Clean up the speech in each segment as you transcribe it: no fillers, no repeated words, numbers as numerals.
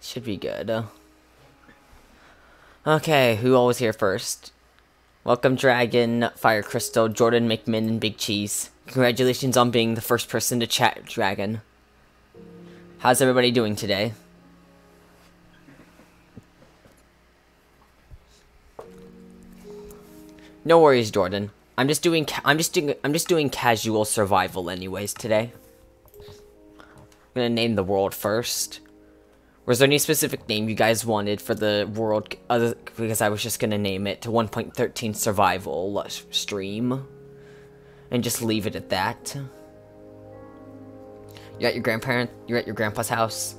Should be good. Okay, who all was here first? Welcome, Dragon, Fire Crystal, Jordan, McMinn, and Big Cheese. Congratulations on being the first person to chat, Dragon. How's everybody doing today? No worries, Jordan. I'm just doing casual survival anyways today. I'm gonna name the world first. Was there any specific name you guys wanted for the world? Because I was just gonna name it to 1.13 survival stream, and just leave it at that. You're at your grandpa's house.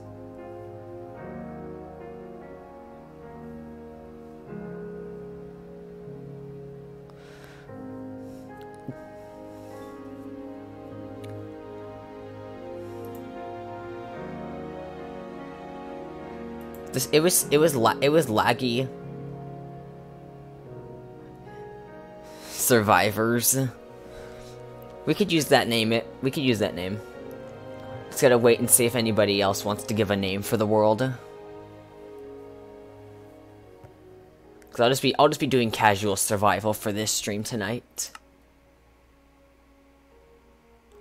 It was laggy. Survivors. We could use that name. We could use that name. Just gotta wait and see if anybody else wants to give a name for the world. Cause I'll just be doing casual survival for this stream tonight.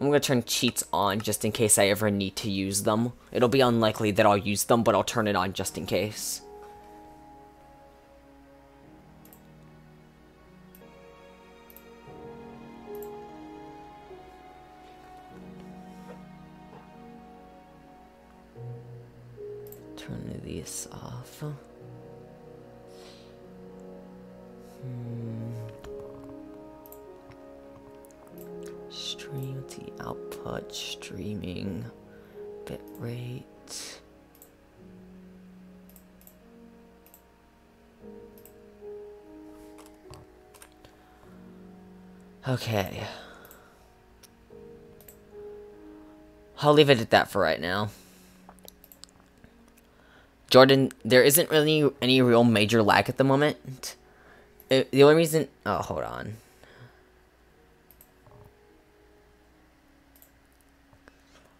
I'm gonna turn cheats on just in case I ever need to use them. It'll be unlikely that I'll use them, but I'll turn it on just in case. Turn these off. Stream the output, streaming, bitrate. Okay. I'll leave it at that for right now. Jordan, there isn't really any real major lag at the moment. The only reason... Oh, hold on.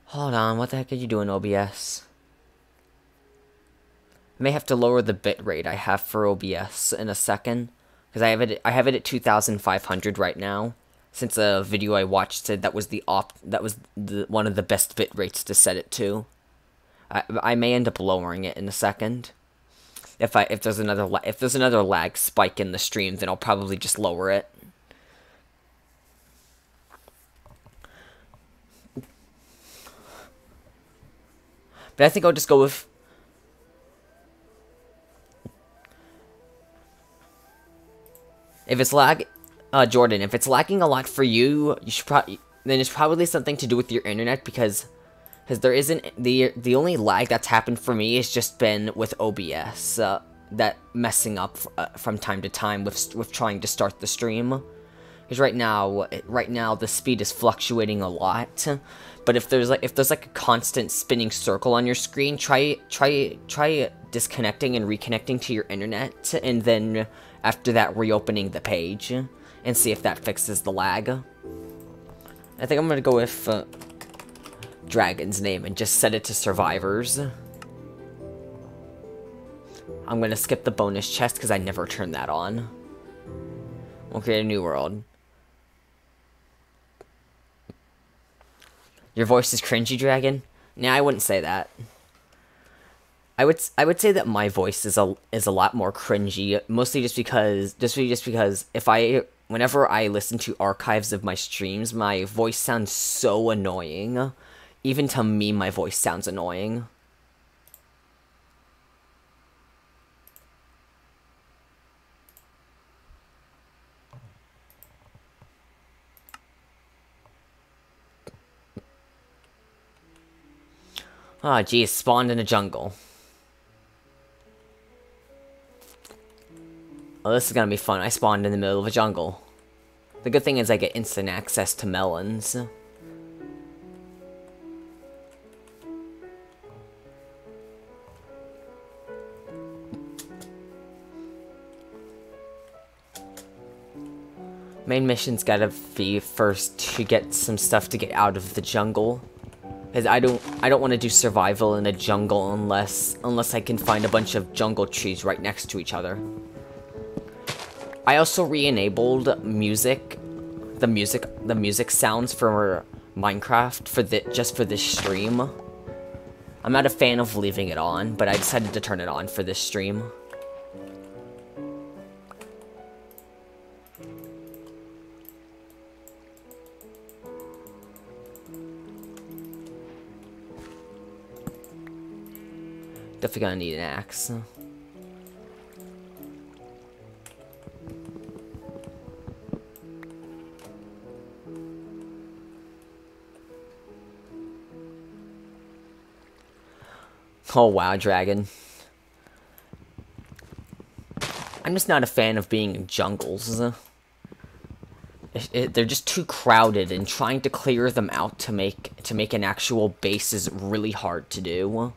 Hold on, what the heck are you doing, OBS? I may have to lower the bitrate I have for OBS in a second. Because I have it at 2,500 right now. Since a video I watched said that was one of the best bit rates to set it to. I may end up lowering it in a second. If there's another lag spike in the stream, then I'll probably just lower it. But I think I'll just go with... If it's Jordan, if it's lagging a lot for you, then it's probably something to do with your internet, because there isn't... The only lag that's happened for me has just been with OBS, that messing up from time to time with trying to start the stream. Because right now the speed is fluctuating a lot. But if there's like a constant spinning circle on your screen, try disconnecting and reconnecting to your internet, and then after that reopening the page, and see if that fixes the lag. I think I'm gonna go with dragon's name and just set it to survivors. I'm gonna skip the bonus chest because I never turned that on. We'll create a new world. Your voice is cringy, dragon? Nah, I wouldn't say that. I would say that my voice is a lot more cringy, mostly just because whenever I listen to archives of my streams, my voice sounds so annoying. Even to me, my voice sounds annoying. Ah, oh, geez, spawned in a jungle. Oh, this is gonna be fun. I spawned in the middle of a jungle. The good thing is I get instant access to melons. Main mission's gotta be first to get some stuff to get out of the jungle. Because I don't want to do survival in a jungle unless I can find a bunch of jungle trees right next to each other. I also re-enabled the music sounds for Minecraft just for this stream. I'm not a fan of leaving it on, but I decided to turn it on for this stream. Definitely gonna need an axe. Oh wow, dragon. I'm just not a fan of being in jungles. They're just too crowded, and trying to clear them out to make an actual base is really hard to do.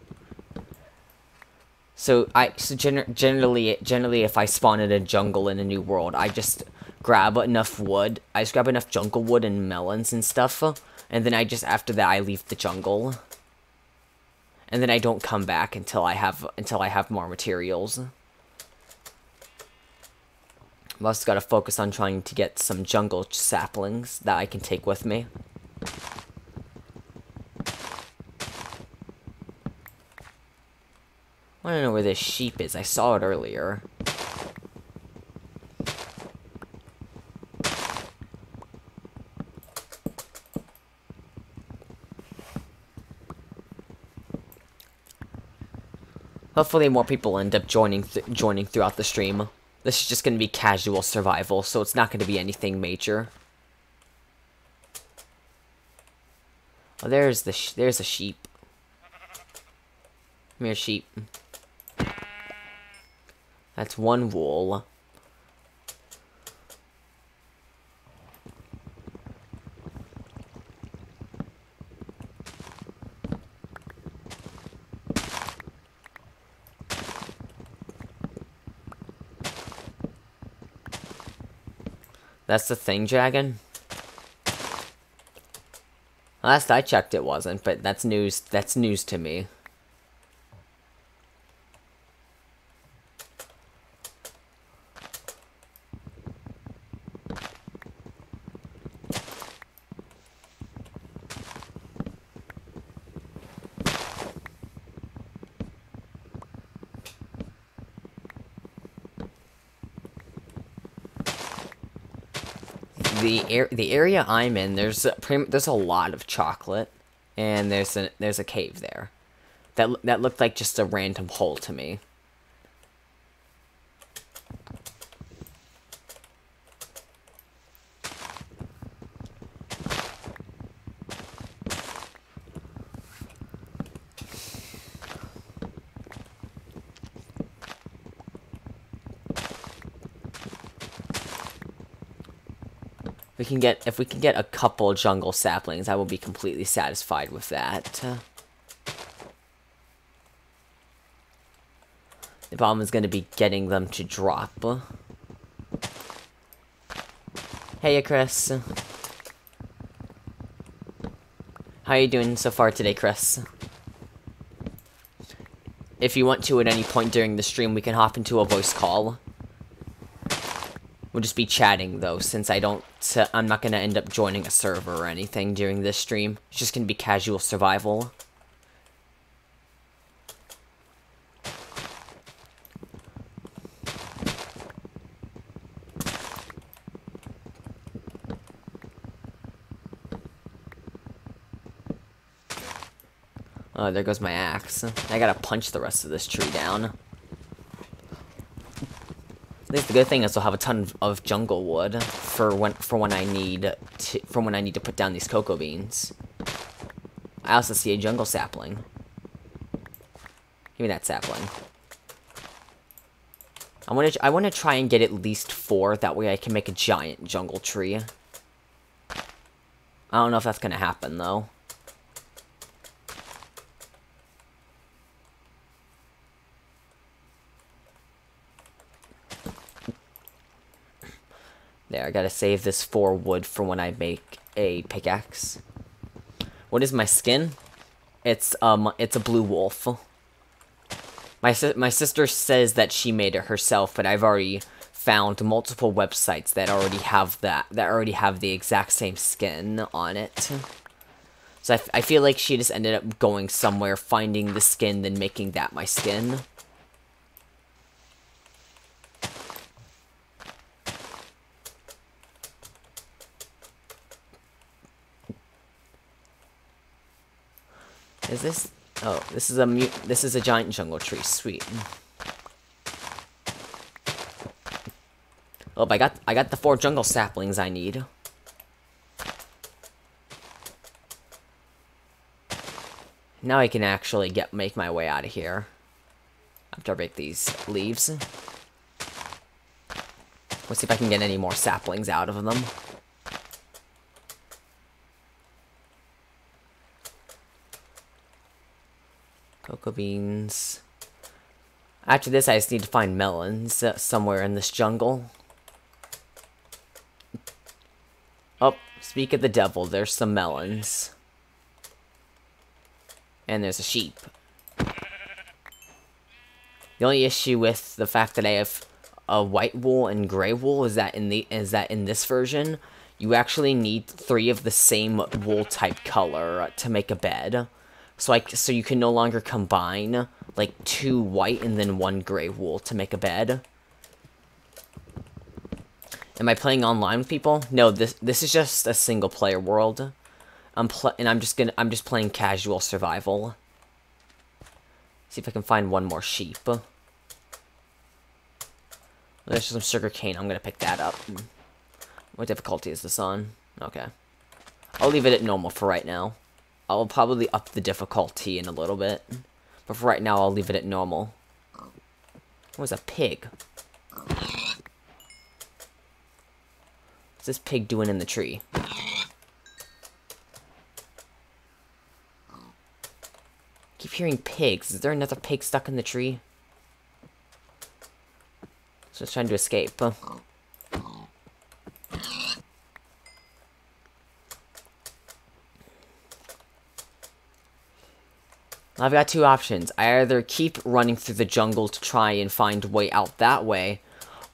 So generally, if I spawn in a jungle in a new world, I just grab enough wood. I just grab enough jungle wood and melons and stuff, and then after that I leave the jungle, and then I don't come back until I have more materials. I've also got to focus on trying to get some jungle saplings that I can take with me. I don't know where this sheep is. I saw it earlier. Hopefully more people end up joining throughout the stream. This is just going to be casual survival, so it's not going to be anything major. Oh, there's a sheep. Come here, sheep. That's one wool. That's the thing, dragon? Last I checked it wasn't, but that's news to me. The area I'm in, there's a lot of chocolate, and there's a cave there. That looked like just a random hole to me. If we can get a couple jungle saplings, I will be completely satisfied with that. The problem is going to be getting them to drop. Hey, Chris. How are you doing so far today, Chris? If you want to at any point during the stream, we can hop into a voice call. We'll just be chatting, though, since I'm not going to end up joining a server or anything during this stream. It's just going to be casual survival. Oh, there goes my axe. I gotta punch the rest of this tree down. At least the good thing is we'll have a ton of jungle wood for when I need to put down these cocoa beans. I also see a jungle sapling. Give me that sapling. I want to try and get at least 4. That way I can make a giant jungle tree. I don't know if that's gonna happen though. There, I gotta save this 4 wood for when I make a pickaxe. What is my skin? It's a blue wolf. My sister says that she made it herself, but I've already found multiple websites that already have the exact same skin on it. So I feel like she just ended up going somewhere, finding the skin, then making that my skin. Is this? Oh, this is a giant jungle tree. Sweet. Oh, I got the 4 jungle saplings I need. Now I can actually make my way out of here. After I break these leaves. Let's see if I can get any more saplings out of them. Cocoa beans. After this, I just need to find melons somewhere in this jungle. Oh, speak of the devil, there's some melons. And there's a sheep. The only issue with the fact that I have a white wool and gray wool is that in this version, you actually need 3 of the same wool type color to make a bed. So you can no longer combine like 2 white and then 1 gray wool to make a bed. Am I playing online with people? No, this is just a single player world. I'm just playing casual survival. See if I can find 1 more sheep. There's some sugar cane. I'm gonna pick that up. What difficulty is this on? Okay. I'll leave it at normal for right now. I'll probably up the difficulty in a little bit. But for right now, I'll leave it at normal. What was a pig? What's this pig doing in the tree? Keep hearing pigs. Is there another pig stuck in the tree? So it's trying to escape. I've got 2 options. I either keep running through the jungle to try and find a way out that way,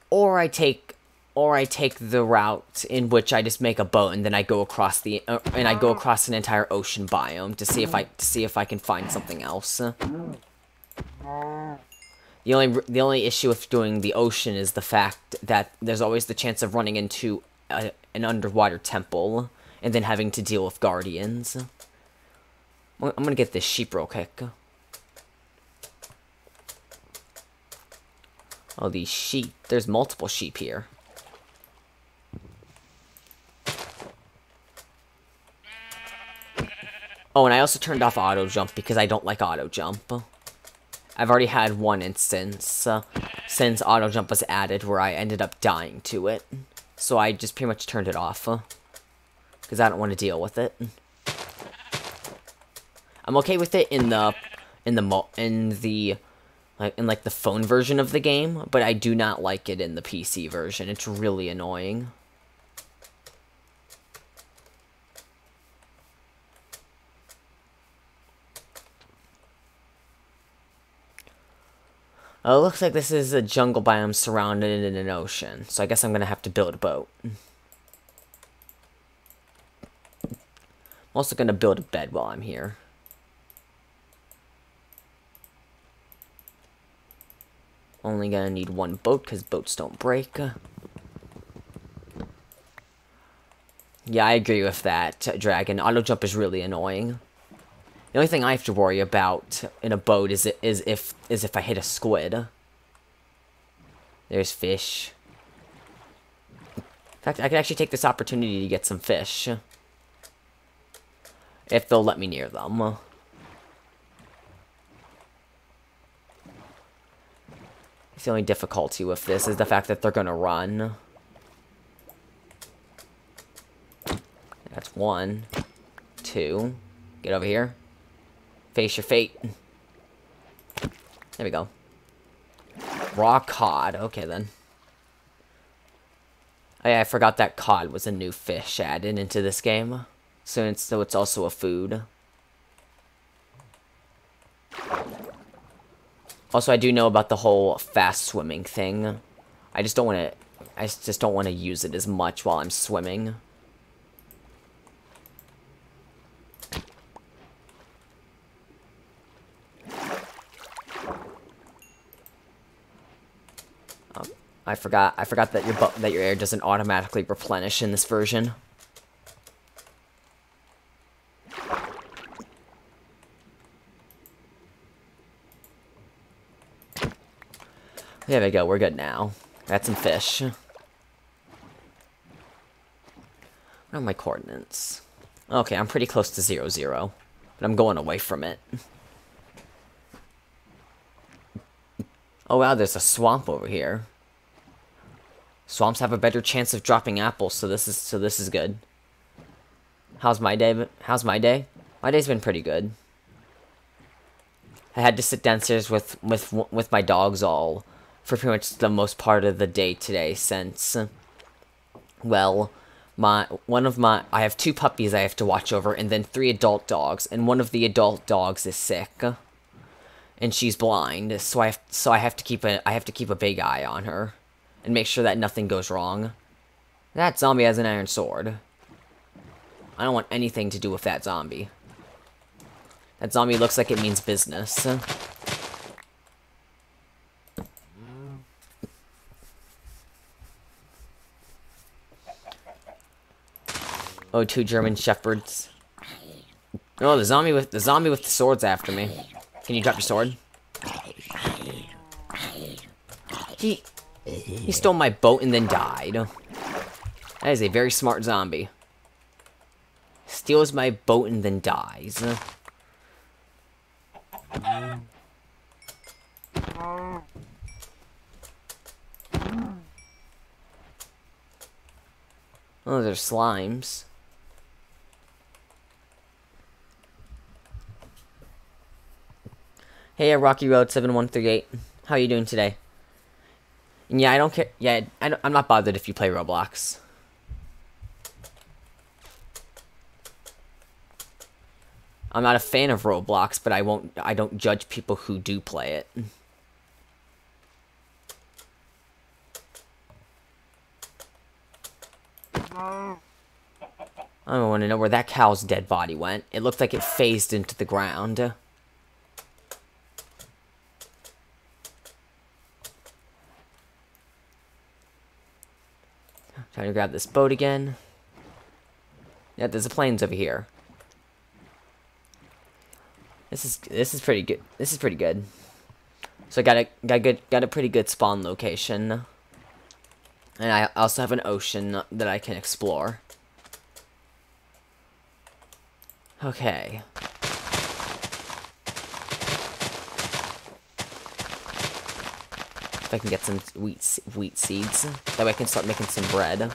or I take the route in which I just make a boat and then I go across an entire ocean biome to see if I can find something else. The only issue with doing the ocean is the fact that there's always the chance of running into an underwater temple and then having to deal with guardians. I'm gonna get this sheep real quick. Oh, these sheep. There's multiple sheep here. Oh, and I also turned off auto jump because I don't like auto jump. I've already had 1 instance since auto jump was added where I ended up dying to it. So I just pretty much turned it off because I don't want to deal with it. I'm okay with it in the phone version of the game, but I do not like it in the PC version. It's really annoying. Oh, it looks like this is a jungle biome surrounded in an ocean. So I guess I'm gonna have to build a boat. I'm also gonna build a bed while I'm here. Only gonna need one boat because boats don't break. Yeah, I agree with that, Dragon. Auto jump is really annoying. The only thing I have to worry about in a boat is if I hit a squid. There's fish. In fact, I could actually take this opportunity to get some fish. If they'll let me near them. The only difficulty with this is the fact that they're gonna run. That's 1, 2. Get over here. Face your fate. There we go. Raw cod. Okay, then. Oh, yeah, I forgot that cod was a new fish added into this game. So it's also a food. Also, I do know about the whole fast swimming thing. I just don't want to use it as much while I'm swimming. I forgot that your air doesn't automatically replenish in this version. There we go, we're good now. Got some fish. What are my coordinates? Okay, I'm pretty close to 0, 0. But I'm going away from it. Oh wow, there's a swamp over here. Swamps have a better chance of dropping apples, so this is good. How's my day? My day's been pretty good. I had to sit downstairs with my dogs all for pretty much the most part of the day today since, well, I have 2 puppies I have to watch over and then 3 adult dogs, and one of the adult dogs is sick. And she's blind, so I have to keep a big eye on her and make sure that nothing goes wrong. That zombie has an iron sword. I don't want anything to do with that zombie. That zombie looks like it means business. Oh, 2 German shepherds. Oh, the zombie with the sword's after me. Can you drop your sword? He stole my boat and then died. That is a very smart zombie. Steals my boat and then dies. Oh, there's slimes. Hey, Rocky Road 7138. How are you doing today? And yeah, I don't care. Yeah, I'm not bothered if you play Roblox. I'm not a fan of Roblox, but I don't judge people who do play it. I don't want to know where that cow's dead body went. It looked like it phased into the ground. Trying to grab this boat again. Yeah, there's the planes over here. This is pretty good. This is pretty good. So I got a pretty good spawn location. And I also have an ocean that I can explore. Okay. If I can get some wheat seeds, that way I can start making some bread.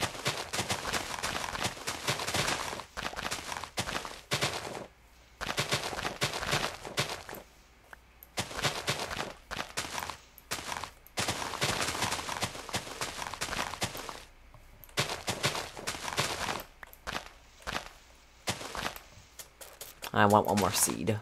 I want one more seed.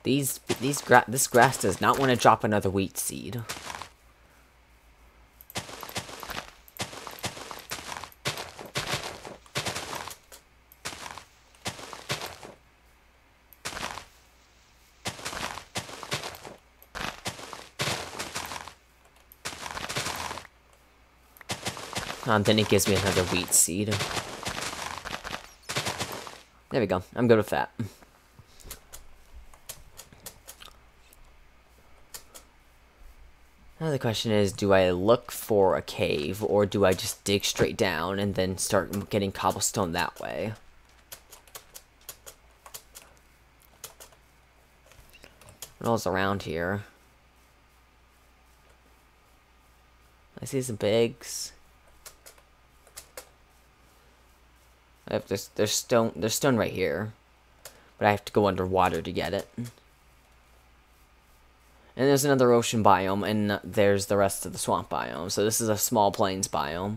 This grass does not want to drop another wheat seed. Then it gives me another wheat seed. There we go. I'm good with that. Now the question is, do I look for a cave, or do I just dig straight down and then start getting cobblestone that way? What else around here? I see some pigs. There's stone right here, but I have to go underwater to get it. And there's another ocean biome, and there's the rest of the swamp biome. So this is a small plains biome.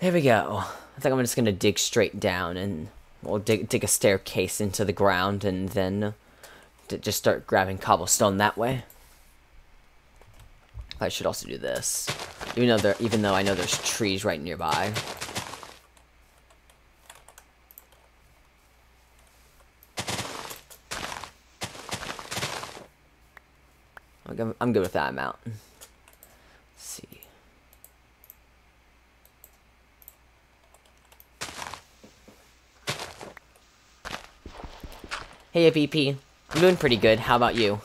There we go. I think I'm just gonna dig straight down, and we'll dig a staircase into the ground, and then just start grabbing cobblestone that way. I should also do this, even though I know there's trees right nearby. I'm good with that amount. Let's see. Hey, VP. I'm doing pretty good. How about you?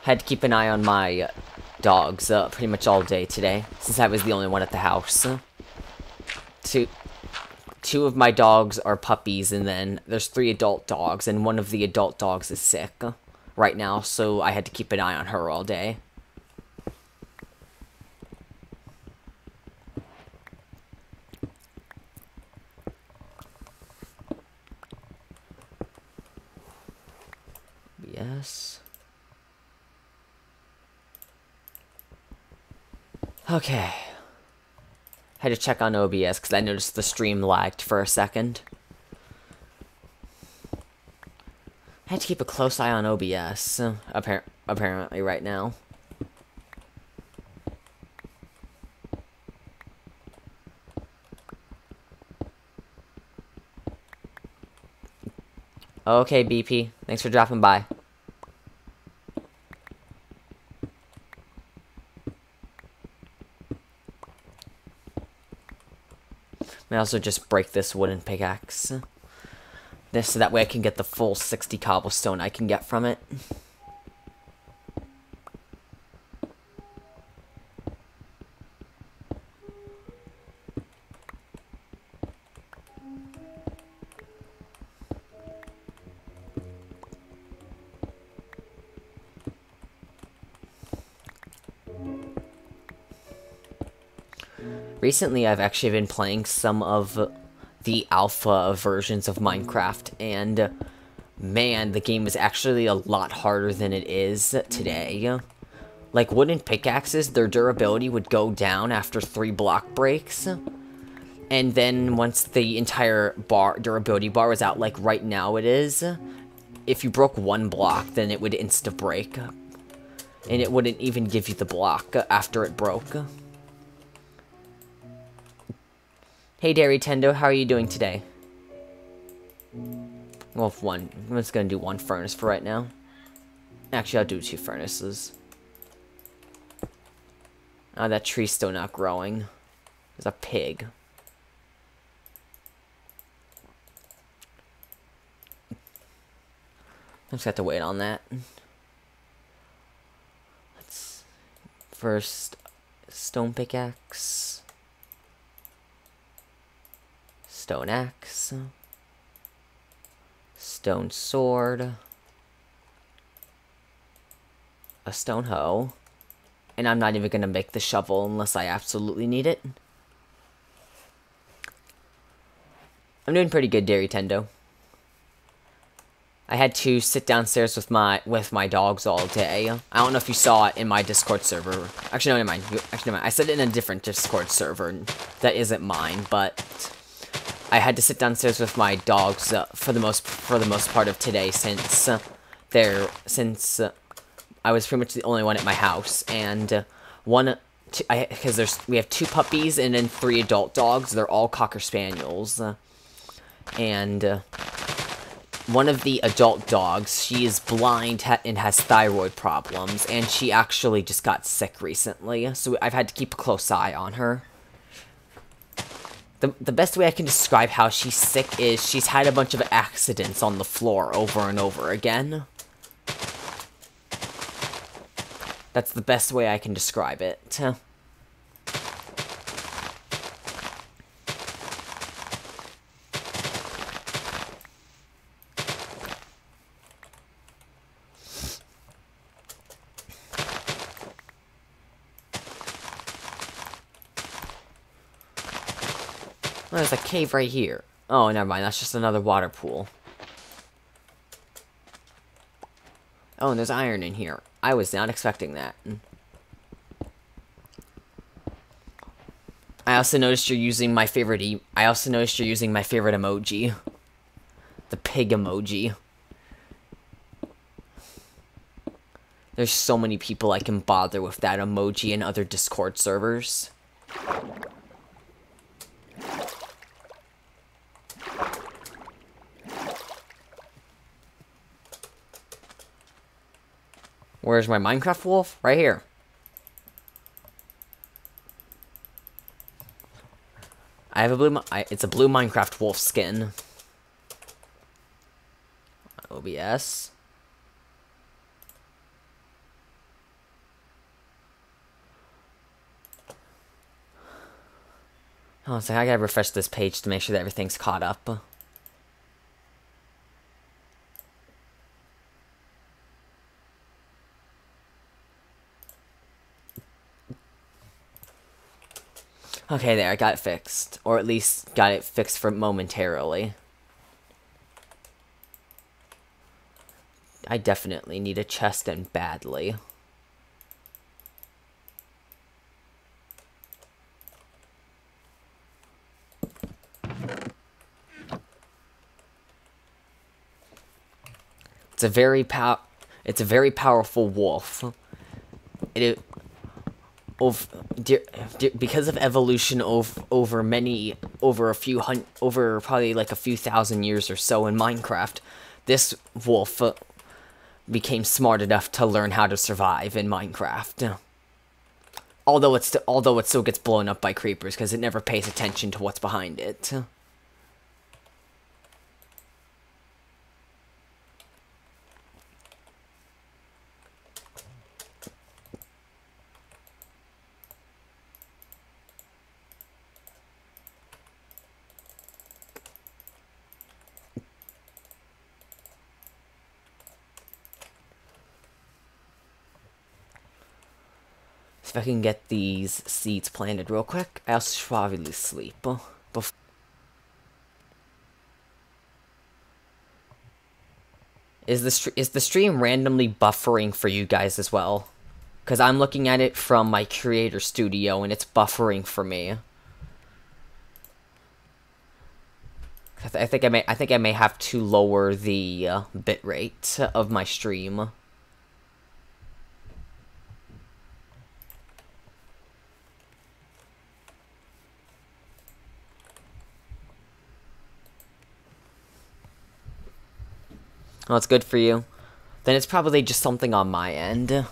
Had to keep an eye on my dogs pretty much all day today, since I was the only one at the house. Two of my dogs are puppies, and then there's 3 adult dogs, and one of the adult dogs is sick right now, so I had to keep an eye on her all day. Yes. Okay. Had to check on OBS because I noticed the stream lagged for a second. I had to keep a close eye on OBS, apparently right now. Okay, BP. Thanks for dropping by. I also just break this wooden pickaxe. So that way I can get the full 60 cobblestone I can get from it. Recently, I've actually been playing some of the alpha versions of Minecraft, and man, the game is actually a lot harder than it is today. Like, wooden pickaxes, their durability would go down after 3 block breaks, and then once the entire durability bar was out, like right now it is, if you broke 1 block, then it would insta-break, and it wouldn't even give you the block after it broke. Hey Dairy Tendo, how are you doing today? Well, I'm just gonna do 1 furnace for right now. Actually, I'll do 2 furnaces. Oh, that tree's still not growing. There's a pig. I just have to wait on that. Let's first stone pickaxe. Stone axe, stone sword, a stone hoe, and I'm not even going to make the shovel unless I absolutely need it. I'm doing pretty good, Dairy Tendo. I had to sit downstairs with my dogs all day. I don't know if you saw it in my Discord server. Actually, no, never mind. Actually, never mind. I said it in a different Discord server that isn't mine, but I had to sit downstairs with my dogs for the most part of today since I was pretty much the only one at my house, and because we have 2 puppies and then 3 adult dogs. They're all Cocker Spaniels, and one of the adult dogs, she is blind and has thyroid problems, and she actually just got sick recently, so I've had to keep a close eye on her. The best way I can describe how she's sick is she's had a bunch of accidents on the floor over and over again. That's the best way I can describe it. Oh, there's a cave right here. Oh, never mind. That's just another water pool. Oh, and there's iron in here. I was not expecting that. I also noticed you're using my favorite emoji. The pig emoji. There's so many people I can bother with that emoji in other Discord servers. Where's my Minecraft wolf? Right here. I have a it's a blue Minecraft wolf skin. OBS. Oh, so I gotta refresh this page to make sure that everything's caught up. Okay, there, I got it fixed. Or at least got it fixed for momentarily. I definitely need a chest and badly. It's a very powerful wolf. Because of evolution over probably like a few thousand years or so in Minecraft, this wolf became smart enough to learn how to survive in Minecraft. Although it still gets blown up by creepers because it never pays attention to what's behind it. If I can get these seeds planted real quick, I'll probably sleep. Is the stream randomly buffering for you guys as well? Because I'm looking at it from my creator studio and it's buffering for me. I think I may have to lower the bitrate of my stream. Oh, it's good for you. Then it's probably just something on my end.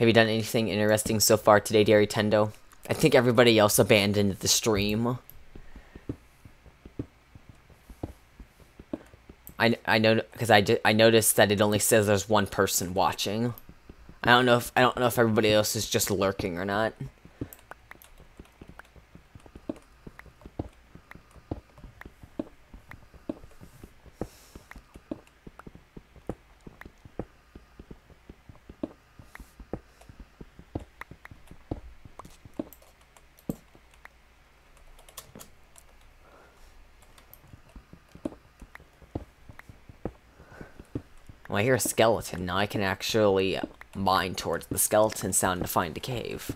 Have you done anything interesting so far today, Dairy Tendo? I think everybody else abandoned the stream. I know because I noticed that it only says there's one person watching. I don't know if everybody else is just lurking or not. Well, I hear a skeleton. Now I can actually mine towards the skeleton sound to find a cave.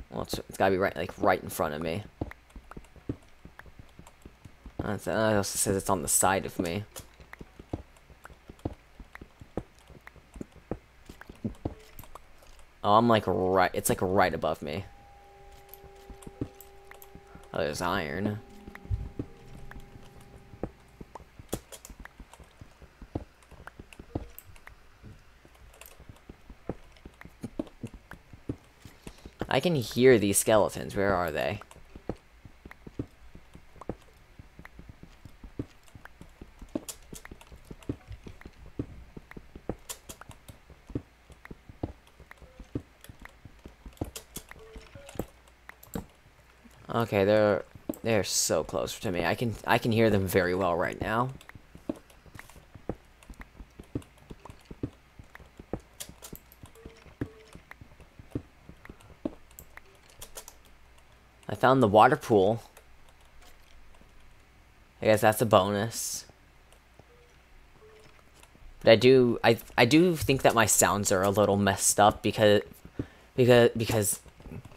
Well, it's gotta be right in front of me. It also says it's on the side of me. Oh, I'm like right. It's like right above me. Oh, there's iron. I can hear these skeletons. Where are they? Okay, they're so close to me. I can hear them very well right now. I found the water pool. I guess that's a bonus. But I do think that my sounds are a little messed up because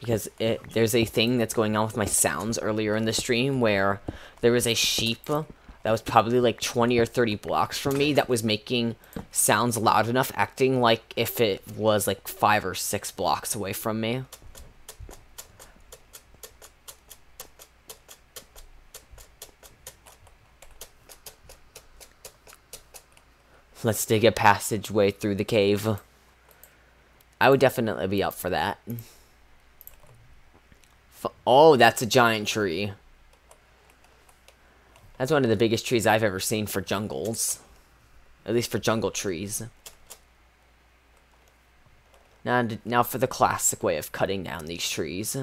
there's a thing that's going on with my sounds earlier in the stream where there was a sheep that was probably like 20 or 30 blocks from me that was making sounds loud enough, acting like if it was like 5 or 6 blocks away from me. Let's dig a passageway through the cave. I would definitely be up for that. Oh, that's a giant tree. That's one of the biggest trees I've ever seen for jungles. At least for jungle trees. Now for the classic way of cutting down these trees.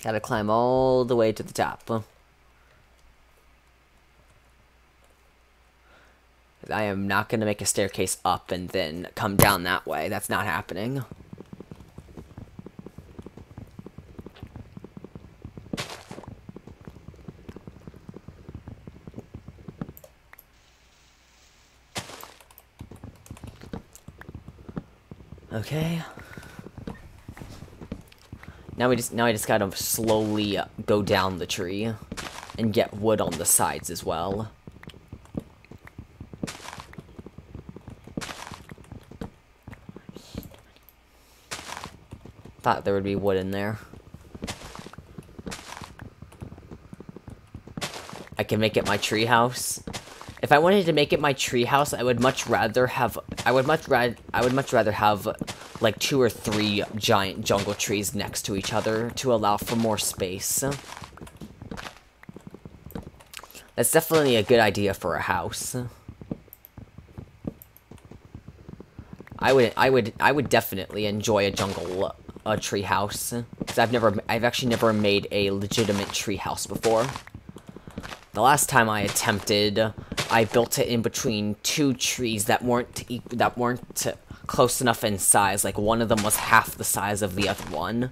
Gotta climb all the way to the top. I am not going to make a staircase up and then come down that way. That's not happening. Okay. Now I just gotta slowly go down the tree and get wood on the sides as well. Thought there would be wood in there. I can make it my treehouse. If I wanted to make it my treehouse, I would much rather have like 2 or 3 giant jungle trees next to each other to allow for more space. That's definitely a good idea for a house. I would definitely enjoy a tree house, because I've actually never made a legitimate tree house before. The last time I attempted, I built it in between 2 trees that weren't close enough in size. Like, one of them was half the size of the other one,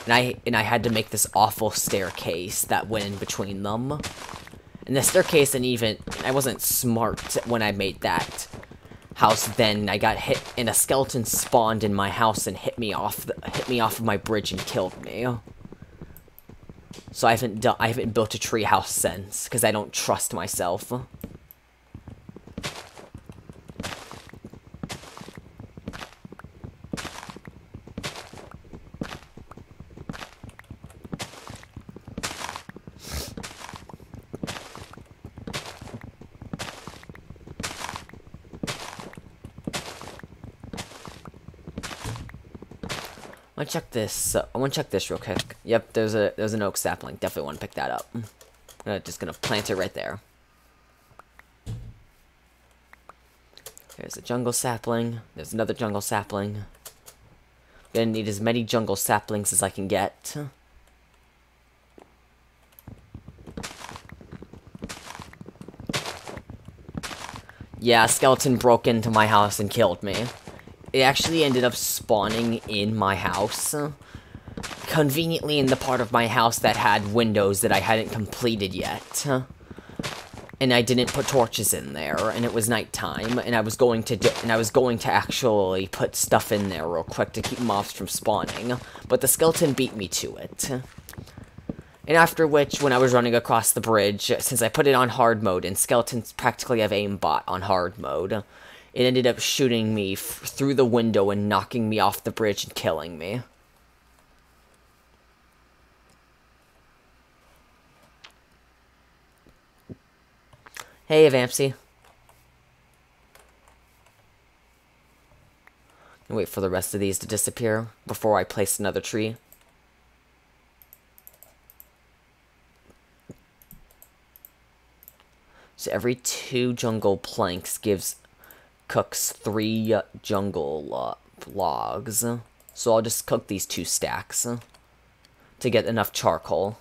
and I had to make this awful staircase that went in between them. And the staircase, I wasn't smart when I made that house. Then I got hit, and a skeleton spawned in my house and hit me off of my bridge and killed me. So I haven't built a tree house since, because I don't trust myself. I want to check this. I want to check this real quick. Yep, there's an oak sapling. Definitely want to pick that up. I'm just gonna plant it right there. There's a jungle sapling. There's another jungle sapling. Gonna need as many jungle saplings as I can get. Yeah, a skeleton broke into my house and killed me. It actually ended up spawning in my house. Conveniently in the part of my house that had windows that I hadn't completed yet. And I didn't put torches in there, and it was nighttime, and I was going to actually put stuff in there real quick to keep mobs from spawning, but the skeleton beat me to it. And after which, when I was running across the bridge, since I put it on hard mode, and skeletons practically have aimbot on hard mode, it ended up shooting me through the window and knocking me off the bridge and killing me. Hey, Vampsy. And wait for the rest of these to disappear before I place another tree. So every 2 jungle planks cooks 3 jungle logs. So I'll just cook these 2 stacks to get enough charcoal.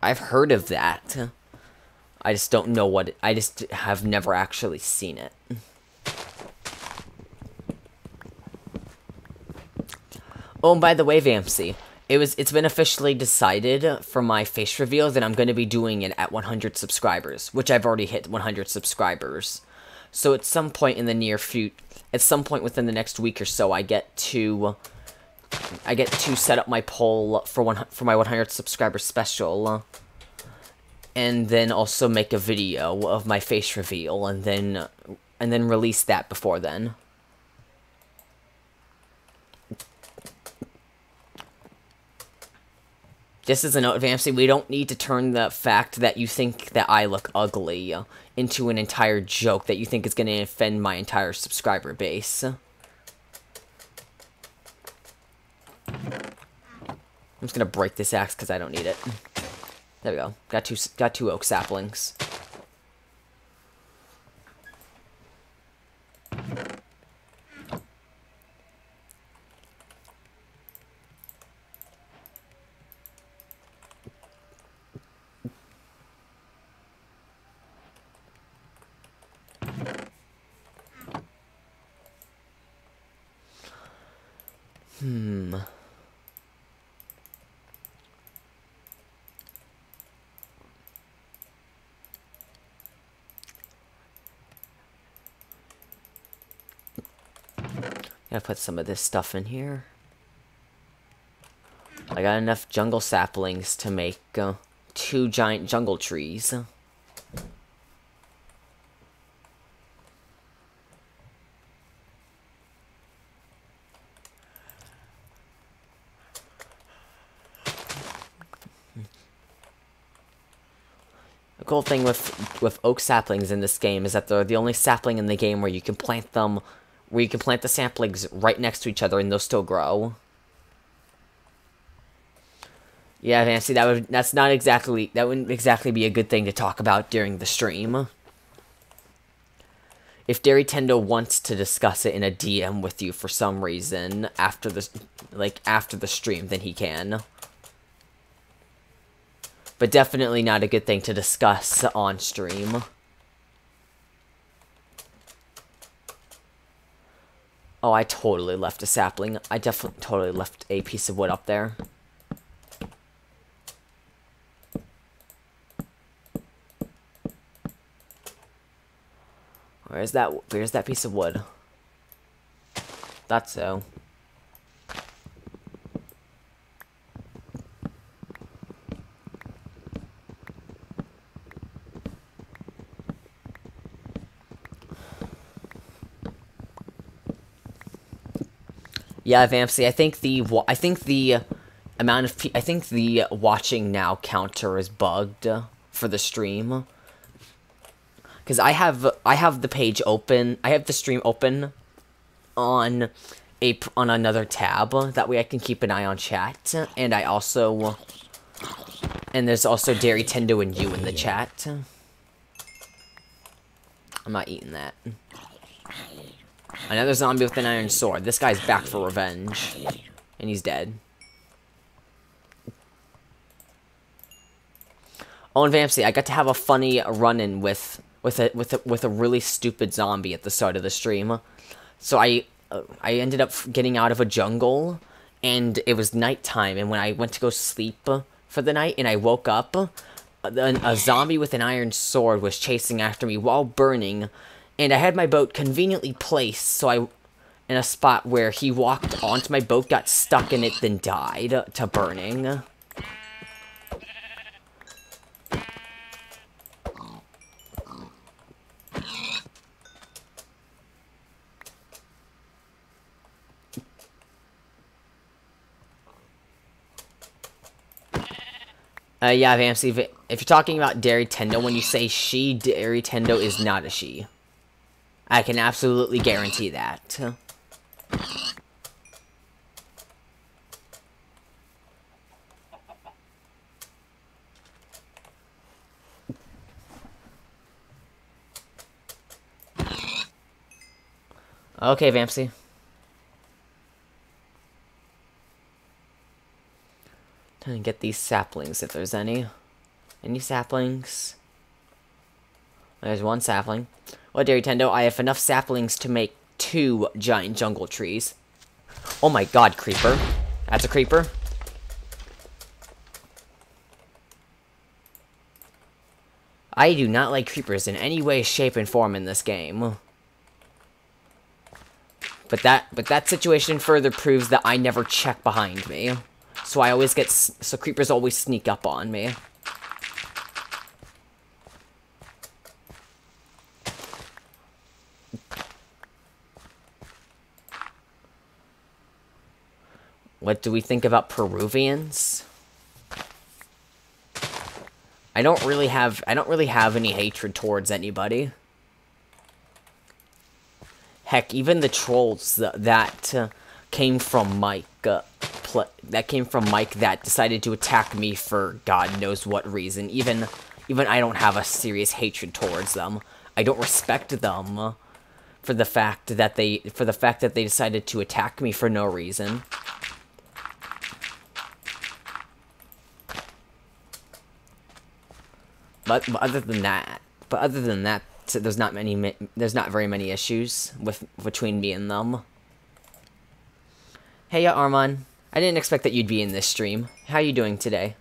I've heard of that. I just don't know what I just have never actually seen it. Oh, and by the way, Vampsy, it's been officially decided for my face reveal that I'm going to be doing it at 100 subscribers, which I've already hit 100 subscribers. So at some point in the near future, at some point within the next week or so, I get to set up my poll for my 100 subscriber special, and then also make a video of my face reveal, and then release that before then. Just as a note, Vampsy, we don't need to turn the fact that you think that I look ugly into an entire joke that you think is going to offend my entire subscriber base. I'm just gonna break this axe because I don't need it. There we go. Got two oak saplings. Gotta put some of this stuff in here. I got enough jungle saplings to make 2 giant jungle trees. The cool thing with oak saplings in this game is that they're the only sapling in the game where you can plant them, where you can plant the saplings right next to each other and they'll still grow. Yeah, Nancy, that wouldn't exactly be a good thing to talk about during the stream. If Tendo wants to discuss it in a DM with you for some reason after the stream, then he can. But definitely not a good thing to discuss on stream. Oh, I totally left a sapling. I definitely totally left a piece of wood up there. Where's that piece of wood? Thought so. Yeah, Vampsy, I think the watching now counter is bugged for the stream. because I have the page open. I have the stream open on another tab. That way I can keep an eye on chat. And there's also Dairy Tendo and you in the chat. I'm not eating that. Another zombie with an iron sword. This guy's back for revenge. And he's dead. Oh, and Vampsy, I got to have a funny run-in with a really stupid zombie at the start of the stream. So I ended up getting out of a jungle, and it was nighttime. And when I went to go sleep for the night, and I woke up, a zombie with an iron sword was chasing after me while burning, and I had my boat conveniently placed, so in a spot where he walked onto my boat, got stuck in it, then died to burning. Yeah, Vampsy, if you're talking about Dairy Tendo, when you say she, Dairy Tendo is not a she. I can absolutely guarantee that. Okay, Vampsy. Trying to get these saplings if there's any. Any saplings? There's one sapling. Well, Dairy Tendo, I have enough saplings to make 2 giant jungle trees. Oh my god, creeper. That's a creeper. I do not like creepers in any way, shape, and form in this game. But that situation further proves that I never check behind me. So creepers always sneak up on me. What do we think about Peruvians? I don't really have any hatred towards anybody. Heck, even the trolls that came from Mike that decided to attack me for God knows what reason. Even I don't have a serious hatred towards them. I don't respect them for the fact that they decided to attack me for no reason. But other than that, there's not very many issues between me and them. Hey, Armand. I didn't expect that you'd be in this stream. How you doing today?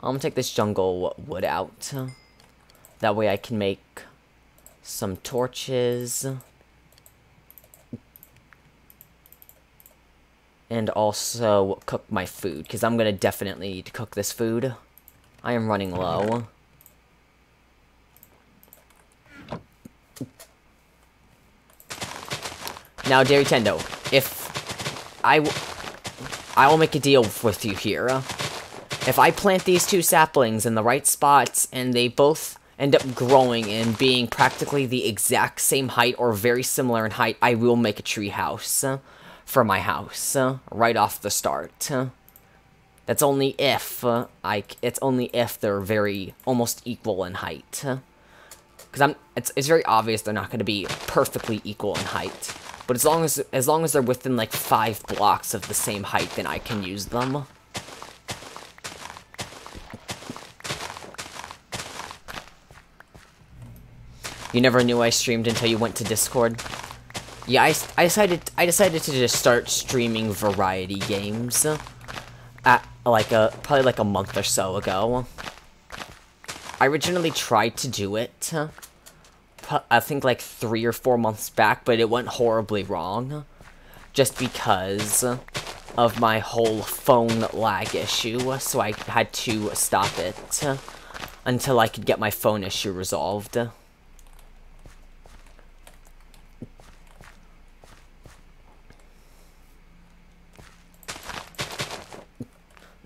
I'm gonna take this jungle wood out. That way I can make some torches. And also cook my food, because I'm gonna definitely need to cook this food. I am running low. Now, Dairy Tendo, I will make a deal with you here. If I plant these 2 saplings in the right spots, and they both end up growing and being practically the exact same height or very similar in height, I will make a tree house for my house right off the start. That's only if they're very almost equal in height. Because it's very obvious they're not going to be perfectly equal in height. But as long as they're within like 5 blocks of the same height, then I can use them. You never knew I streamed until you went to Discord. Yeah, I decided to just start streaming variety games at probably like a month or so ago. I originally tried to do it, I think like 3 or 4 months back, but it went horribly wrong, just because of my whole phone lag issue. So I had to stop it until I could get my phone issue resolved.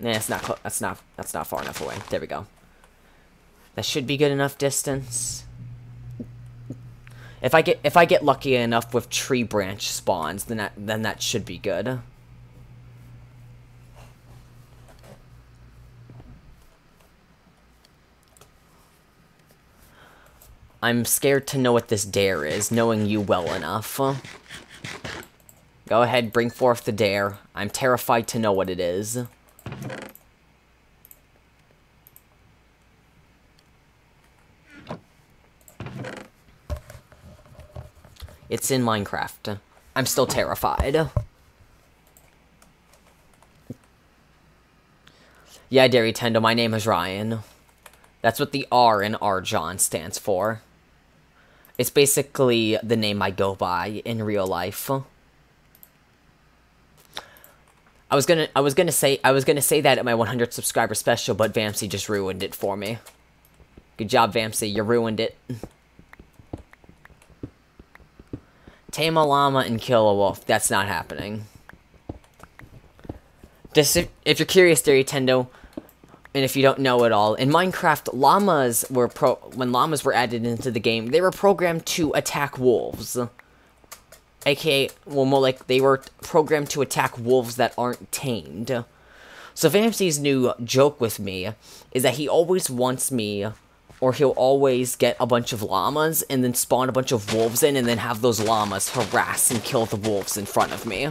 Nah, that's not far enough away. There we go. That should be good enough distance. If I get lucky enough with tree branch spawns, then that should be good. I'm scared to know what this dare is, knowing you well enough. Go ahead, bring forth the dare. I'm terrified to know what it is. It's in Minecraft. I'm still terrified. Yeah, Dairy Tendo, my name is Ryan. That's what the R in Arjon stands for. It's basically the name I go by in real life. I was gonna say that at my 100 subscriber special, but Vamsy just ruined it for me. Good job, Vamsy. You ruined it. Tame a llama and kill a wolf. That's not happening. Just if you're curious, Dairy Tendo, and if you don't know at all, in Minecraft, when llamas were added into the game, they were programmed to attack wolves. AKA, well, more like they were programmed to attack wolves that aren't tamed. So Vamsy's new joke with me is that he always wants me, or he'll always get a bunch of llamas and then spawn a bunch of wolves in and then have those llamas harass and kill the wolves in front of me.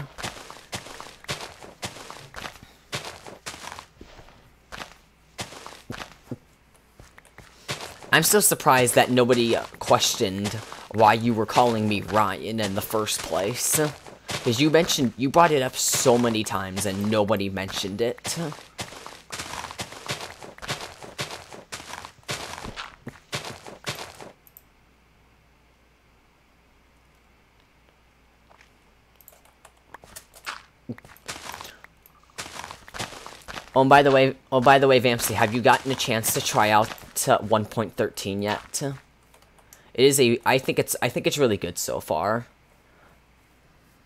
I'm still surprised that nobody questioned why you were calling me Ryan in the first place. Because you brought it up so many times and nobody mentioned it. Oh, by the way, Vamsy, have you gotten a chance to try out 1.13 yet? It is I think it's really good so far.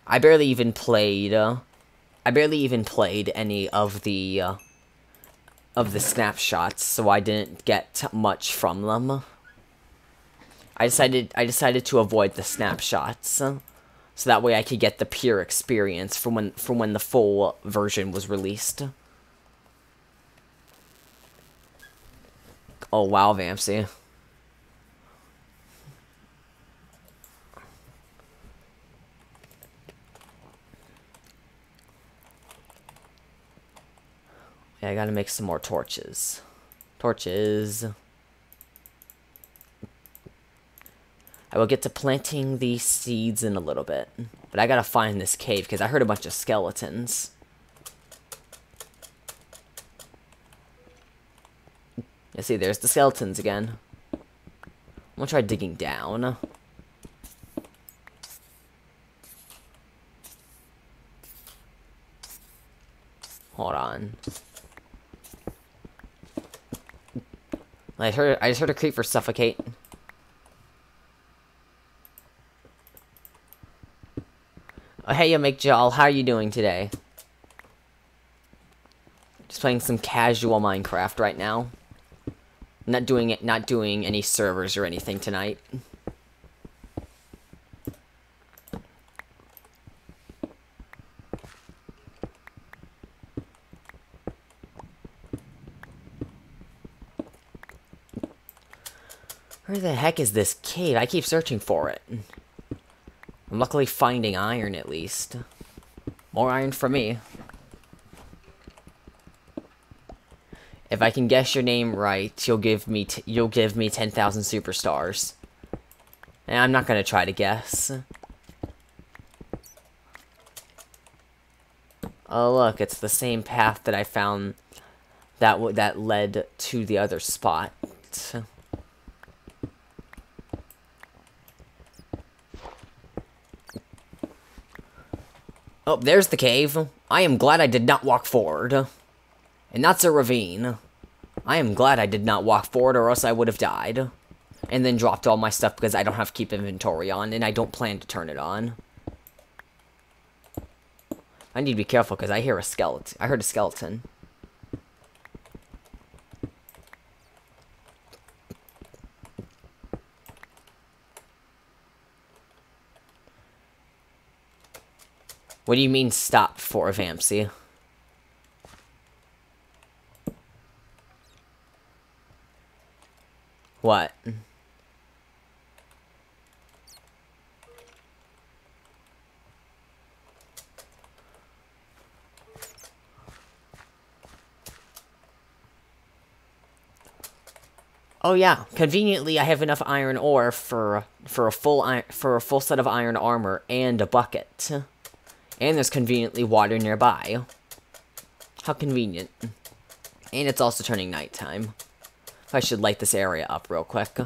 I barely even played any of the snapshots, so I didn't get much from them. I decided to avoid the snapshots, so that way I could get the pure experience from when the full version was released. Oh wow, Vamsy. Yeah, I gotta make some more torches. Torches. I will get to planting these seeds in a little bit. But I gotta find this cave, because I heard a bunch of skeletons. You see, there's the skeletons again. I'm gonna try digging down. Hold on. I just heard a creeper suffocate. Oh, hey, Jal, how are you doing today? Just playing some casual Minecraft right now. Not doing any servers or anything tonight. Where the heck is this cave? I keep searching for it. I'm luckily finding iron at least. More iron for me. If I can guess your name right, you'll give me 10,000 superstars. And I'm not gonna try to guess. Oh look, it's the same path that I found that led to the other spot. Oh, there's the cave. I am glad I did not walk forward. And that's a ravine. I am glad I did not walk forward or else I would have died. And then dropped all my stuff because I don't have keep inventory on and I don't plan to turn it on. I need to be careful because I hear a skeleton. I heard a skeleton. What do you mean stop for, Vampsy? What? Oh yeah, conveniently I have enough iron ore for a full set of iron armor and a bucket. And there's conveniently water nearby. How convenient. And it's also turning nighttime. I should light this area up real quick.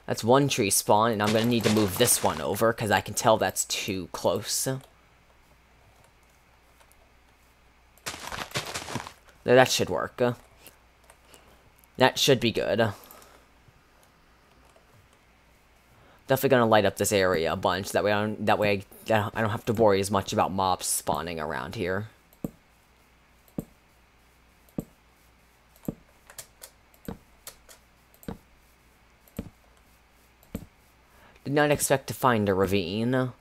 That's one tree spawn, and I'm gonna need to move this one over, because I can tell that's too close. That should work. That should be good. Definitely gonna light up this area a bunch. That way I don't have to worry as much about mobs spawning around here. Did not expect to find a ravine.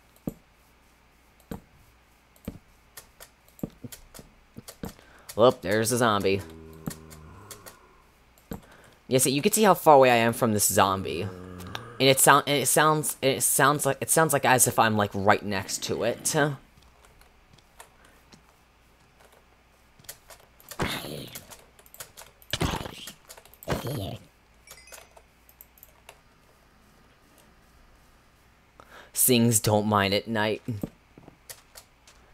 Whoop, there's a zombie. Yes, you can see how far away I am from this zombie. And it sounds like as if I'm like right next to it. Things don't mine at night.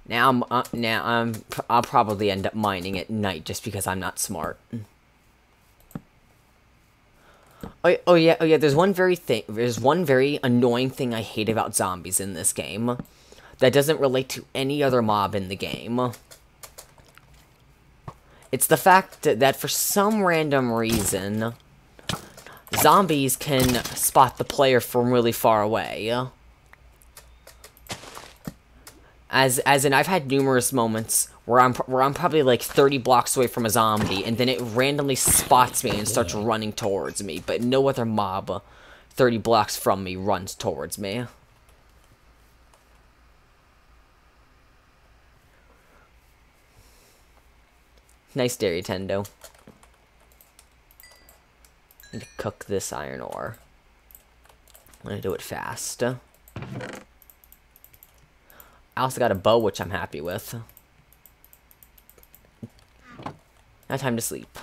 I'll probably end up mining at night just because I'm not smart. Oh yeah. There's one very annoying thing I hate about zombies in this game that doesn't relate to any other mob in the game. It's the fact that for some random reason, zombies can spot the player from really far away. As in, I've had numerous moments where I'm probably like 30 blocks away from a zombie, and then it randomly spots me and starts running towards me, but no other mob 30 blocks from me runs towards me. Nice dairy tendo. Need to cook this iron ore. I'm gonna do it fast. I also got a bow, which I'm happy with. Now time to sleep.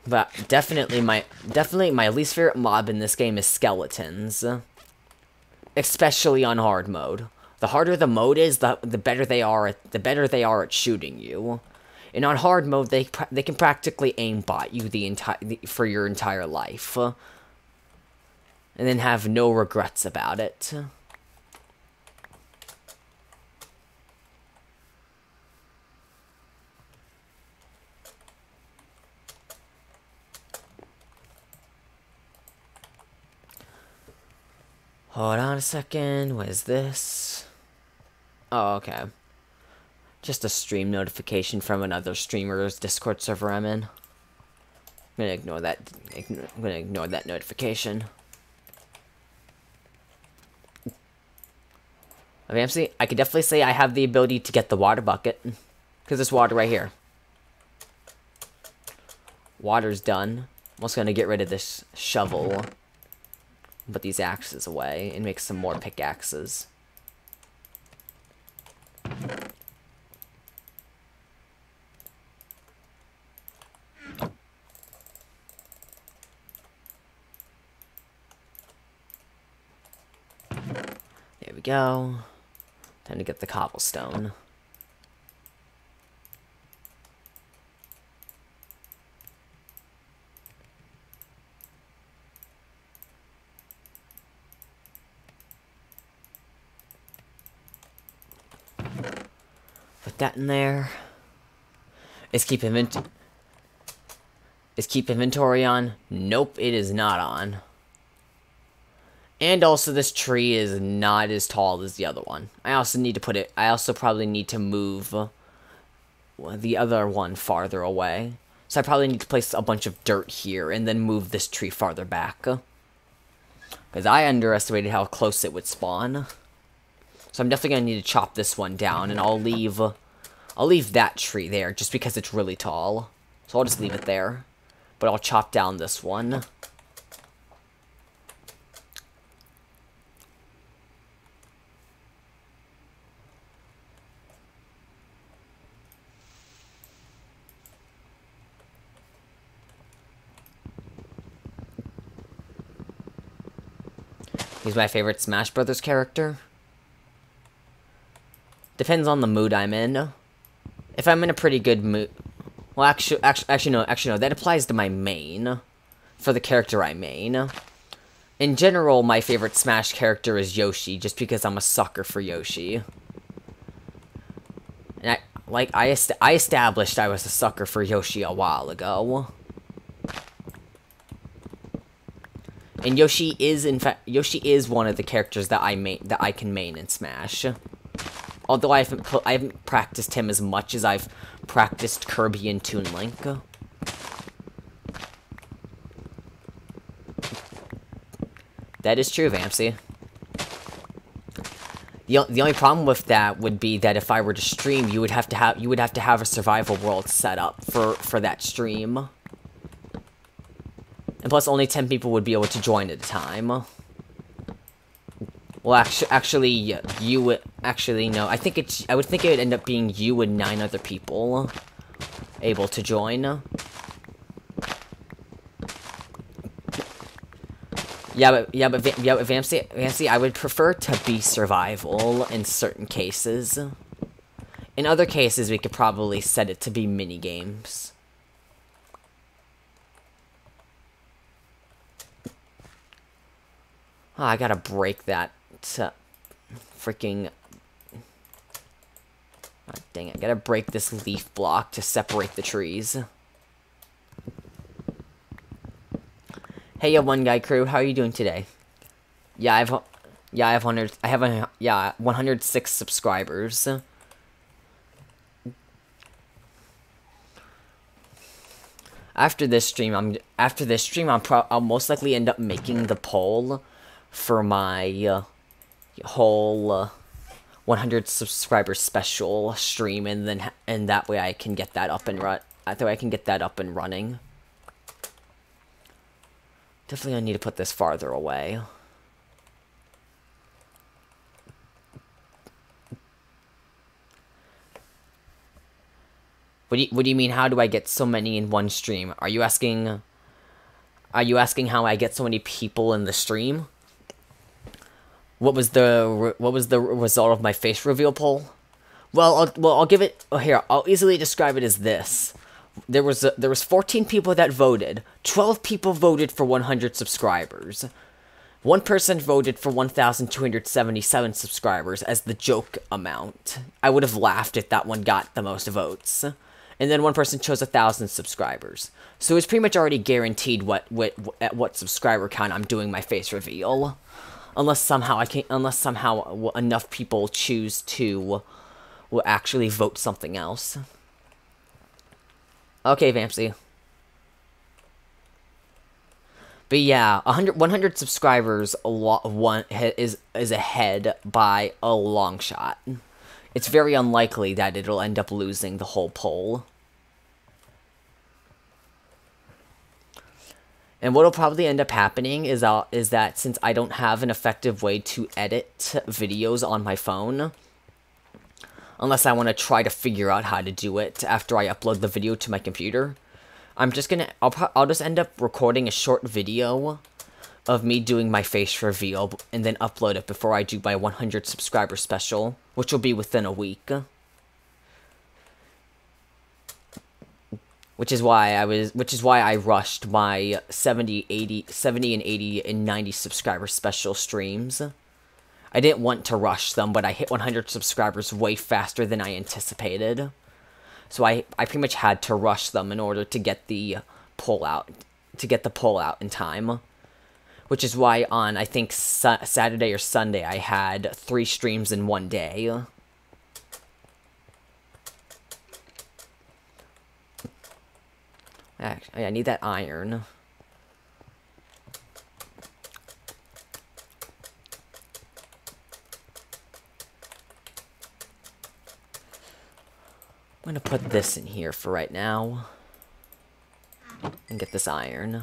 But definitely my least favorite mob in this game is skeletons. Especially on hard mode. The harder the mode is, the better they are at shooting you. And on hard mode, they can practically aimbot you for your entire life, and then have no regrets about it. Hold on a second. What is this? Oh, okay. Just a stream notification from another streamer's Discord server I'm in. I'm gonna ignore that. I'm gonna ignore that notification. I could definitely say I have the ability to get the water bucket, because there's water right here. Water's done. I'm also gonna get rid of this shovel, put these axes away, and make some more pickaxes. There we go. Time to get the cobblestone. Put that in there. Is keep inventory on? Nope, it is not on. And also, this tree is not as tall as the other one. I also probably need to move the other one farther away, So I probably need to place a bunch of dirt here and then move this tree farther back. Because I underestimated how close it would spawn. So I'm definitely going to need to chop this one down, and I'll leave that tree there just because it's really tall. So I'll just leave it there. But I'll chop down this one. He's my favorite Smash Brothers character. Depends on the mood I'm in. If I'm in a pretty good mood... Well, actually, no. That applies to my main. For the character I main. In general, my favorite Smash character is Yoshi, just because I'm a sucker for Yoshi. And I established I was a sucker for Yoshi a while ago. And Yoshi is one of the characters that I can main in Smash. Although I haven't practiced him as much as I've practiced Kirby and Toon Link. That is true, Vampsy. The only problem with that would be that if I were to stream, you would have to have a survival world set up for that stream. And plus, only 10 people would be able to join at a time. Well, actually, no. I would think it would end up being you and 9 other people able to join. Yeah, but Vampsy, I would prefer to be survival in certain cases. In other cases, we could probably set it to be mini games. Oh, I gotta break that freaking... Oh, dang it, I gotta break this leaf block to separate the trees. Hey, One Guy Crew, how are you doing today? I have 106 subscribers. After this stream, I'll most likely end up making the poll for my whole 100 subscriber special stream, and that way I can get that up and running. Definitely, I need to put this farther away. What do you mean? How do I get so many in one stream? Are you asking how I get so many people in the stream? What was the result of my face reveal poll? Well, I'll give it here. I'll easily describe it as this. There was 14 people that voted. 12 people voted for 100 subscribers. One person voted for 1,277 subscribers as the joke amount. I would have laughed if that one got the most votes. And then one person chose 1,000 subscribers. So it's pretty much already guaranteed at what subscriber count I'm doing my face reveal. Unless somehow enough people choose to actually vote something else. Okay, Vampsy. But yeah, 100 subscribers is ahead by a long shot. It's very unlikely that it'll end up losing the whole poll. And what'll probably end up happening is that since I don't have an effective way to edit videos on my phone, unless I want to try to figure out how to do it after I upload the video to my computer, I'll just end up recording a short video of me doing my face reveal and then upload it before I do my 100 subscriber special, which will be within a week. Which is why I rushed my 70 and 80 and 90 subscriber special streams. I didn't want to rush them, but I hit 100 subscribers way faster than I anticipated. So I pretty much had to rush them in order to get the poll out in time. Which is why on, I think, Saturday or Sunday, I had 3 streams in one day. I need that iron. I'm gonna put this in here for right now. And get this iron.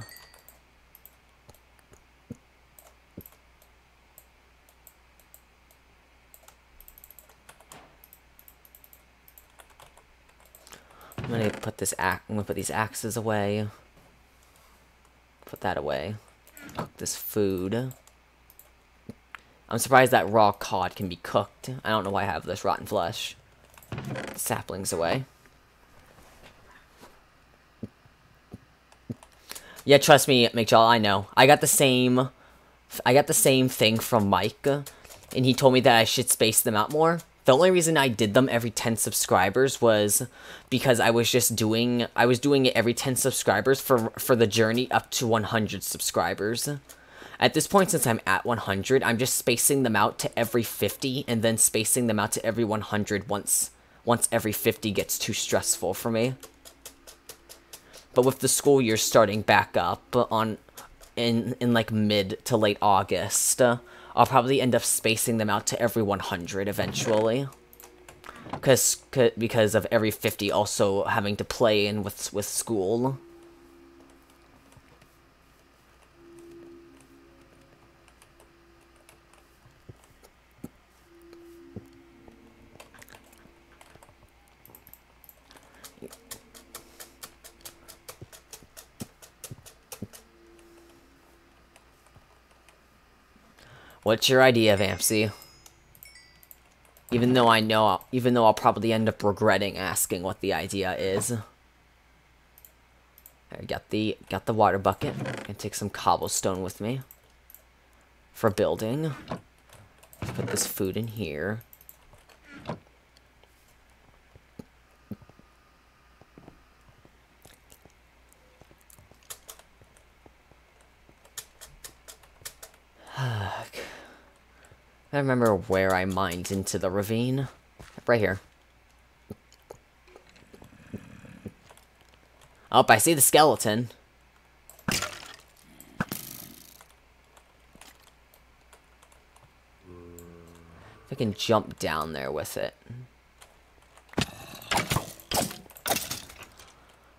I'm gonna put these axes away. Put that away. Cook this food. I'm surprised that raw cod can be cooked. I don't know why I have this rotten flesh. Saplings away. Yeah, trust me, McJaw, I know. I got the same thing from Mike, and he told me that I should space them out more. The only reason I did them every 10 subscribers was because I was doing it every 10 subscribers for the journey up to 100 subscribers. At this point, since I'm at 100, I'm just spacing them out to every 50, and then spacing them out to every 100 once every 50 gets too stressful for me. But with the school year starting back up in like mid to late August, I'll probably end up spacing them out to every 100 eventually. Because of every 50 also having to play in with school. What's your idea, Vampsy? Even though I'll probably end up regretting asking what the idea is. I got the water bucket. Gonna take some cobblestone with me for building. Put this food in here. I remember where I mined into the ravine. Right here. Oh, I see the skeleton. I can jump down there with it.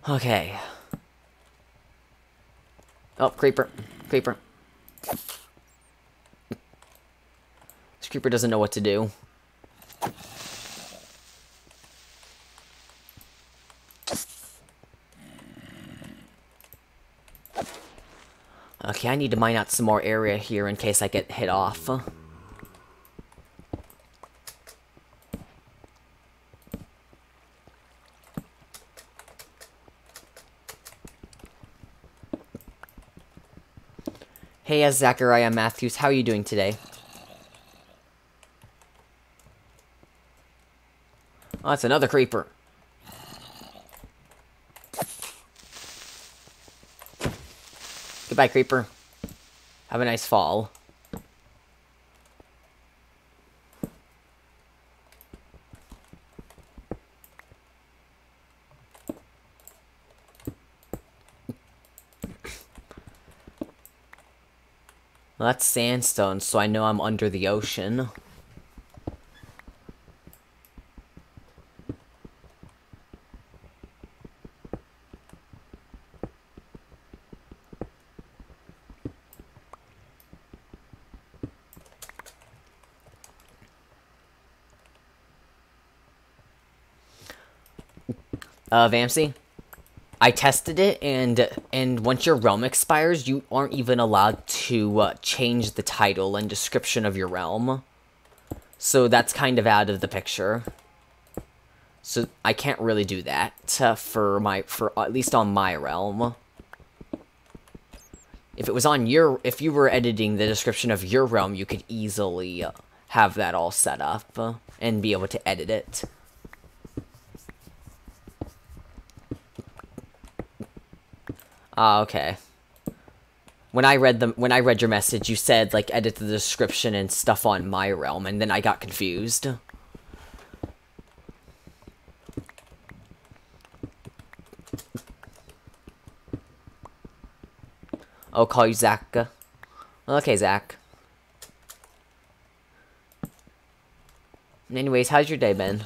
Okay. Oh, creeper. Creeper. This creeper doesn't know what to do. Okay, I need to mine out some more area here in case I get hit off. Hey, Zachariah Matthews, how are you doing today? Oh, that's another creeper. Goodbye, creeper. Have a nice fall. Well, that's sandstone, so I know I'm under the ocean. Vamsy, I tested it, and once your realm expires, you aren't even allowed to change the title and description of your realm. So that's kind of out of the picture. So I can't really do that for at least on my realm. If it was on if you were editing the description of your realm, you could easily have that all set up and be able to edit it. Okay. When I read your message, you said, like, edit the description and stuff on my realm, and then I got confused. I'll call you Zach. Okay, Zach. Anyways, how's your day been?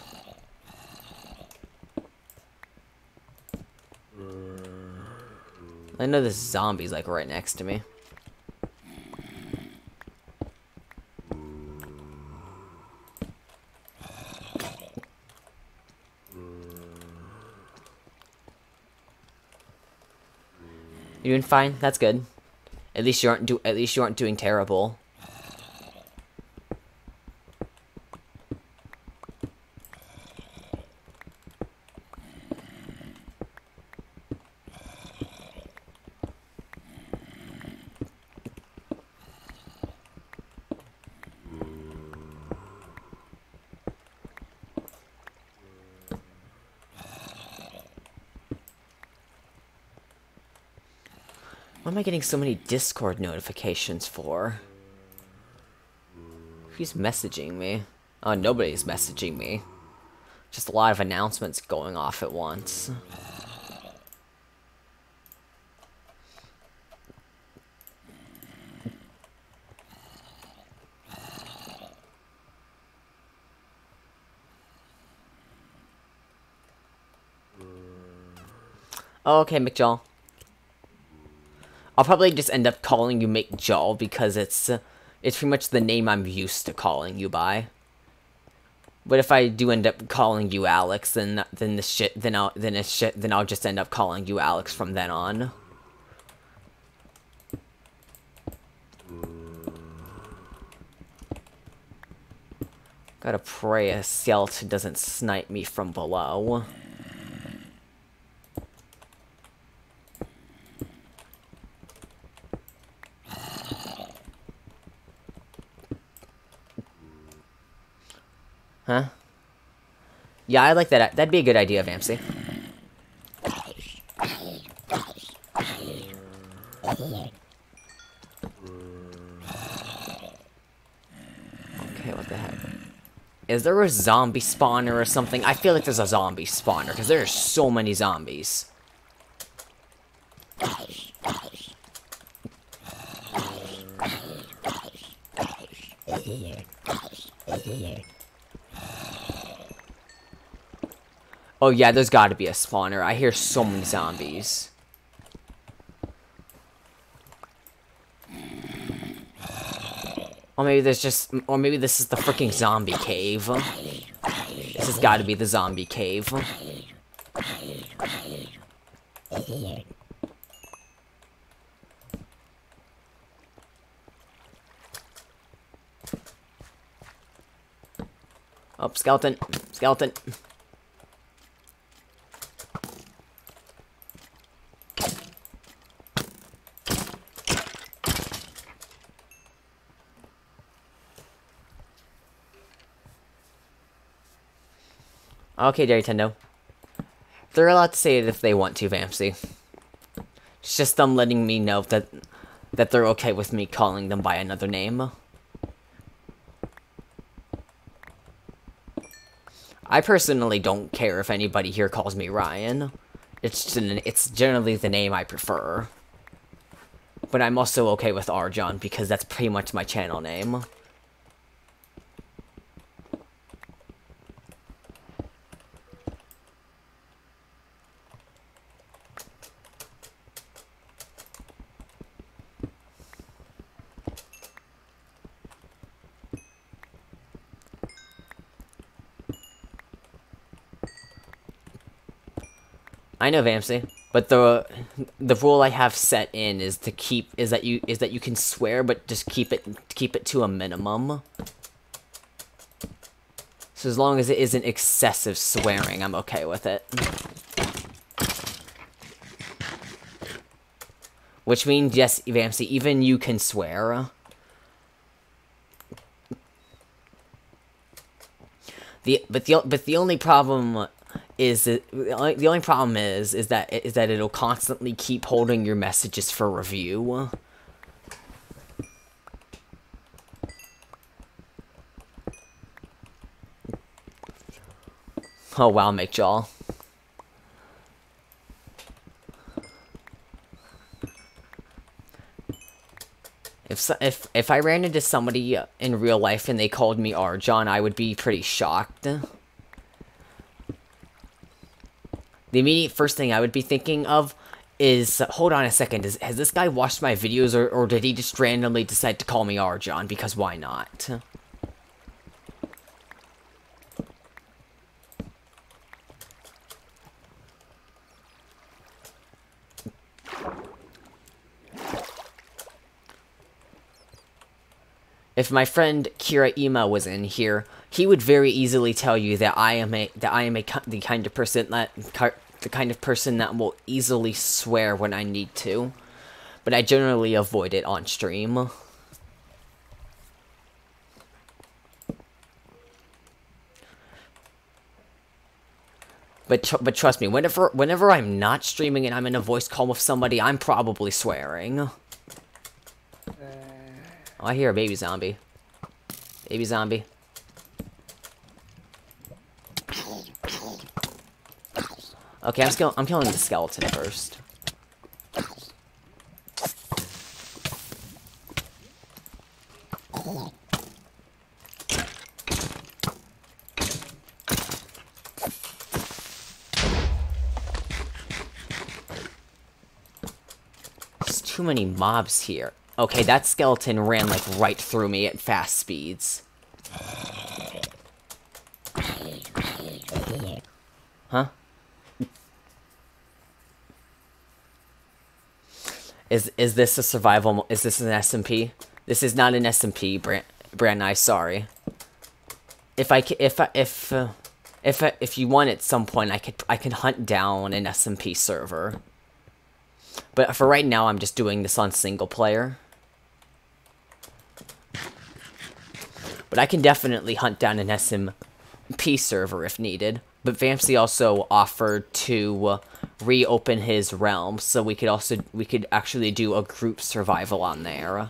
I know this zombie's like right next to me. You doing fine? That's good. At least you aren't doing terrible. What am I getting so many Discord notifications for? Who's messaging me? Oh, nobody's messaging me. Just a lot of announcements going off at once. Oh, okay, McJaw. I'll probably just end up calling you McJaw because it's pretty much the name I'm used to calling you by. But if I do end up calling you Alex, then I'll just end up calling you Alex from then on. Gotta pray a skeleton doesn't snipe me from below. Huh? Yeah, I like that. That'd be a good idea, Vamsy. Okay, what the heck? Is there a zombie spawner or something? I feel like there's a zombie spawner, because there are so many zombies. Oh yeah, there's gotta be a spawner. I hear so many zombies. Or maybe this is the freaking zombie cave. This has gotta be the zombie cave. Oh, skeleton. Skeleton. Okay, Nintendo. They're allowed to say it if they want to, Vamsy. It's just them letting me know that they're okay with me calling them by another name. I personally don't care if anybody here calls me Ryan. It's generally the name I prefer. But I'm also okay with Arjon because that's pretty much my channel name. I know, Vamsy, but the rule I have set in is that you can swear, but just keep it to a minimum. So as long as it isn't excessive swearing, I'm okay with it. Which means, yes, Vamsy, even you can swear. But the only problem is that the only problem is that it'll constantly keep holding your messages for review. Oh wow, McJaw. If I ran into somebody in real life and they called me Arjon, I would be pretty shocked. The immediate first thing I would be thinking of is, hold on a second, has this guy watched my videos, or did he just randomly decide to call me Arjon? Because why not? If my friend Kira Ima was in here, he would very easily tell you that the kind of person that will easily swear when I need to, but I generally avoid it on stream. But trust me, whenever I'm not streaming and I'm in a voice call with somebody, I'm probably swearing. Oh, I hear a baby zombie. Baby zombie. Okay, I'm killing the skeleton first. There's too many mobs here. Okay, that skeleton ran, like, right through me at fast speeds. Huh? Is this a survival? Is this an SMP? This is not an SMP, Brand. Sorry. If you want at some point, I can hunt down an SMP server. But for right now, I'm just doing this on single player. But I can definitely hunt down an SMP server if needed. But Vampsy also offered to reopen his realm, so we could actually do a group survival on there.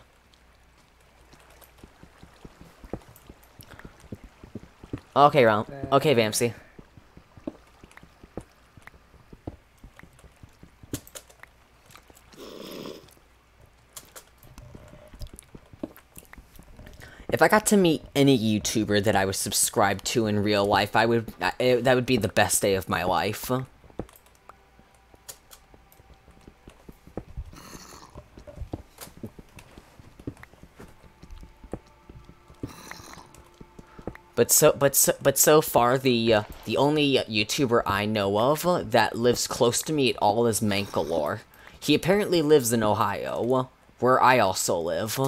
Okay, Okay, Vampsy. If I got to meet any YouTuber that I was subscribed to in real life, that would be the best day of my life. But so far, the only YouTuber I know of that lives close to me at all is Mankalore. He apparently lives in Ohio, where I also live.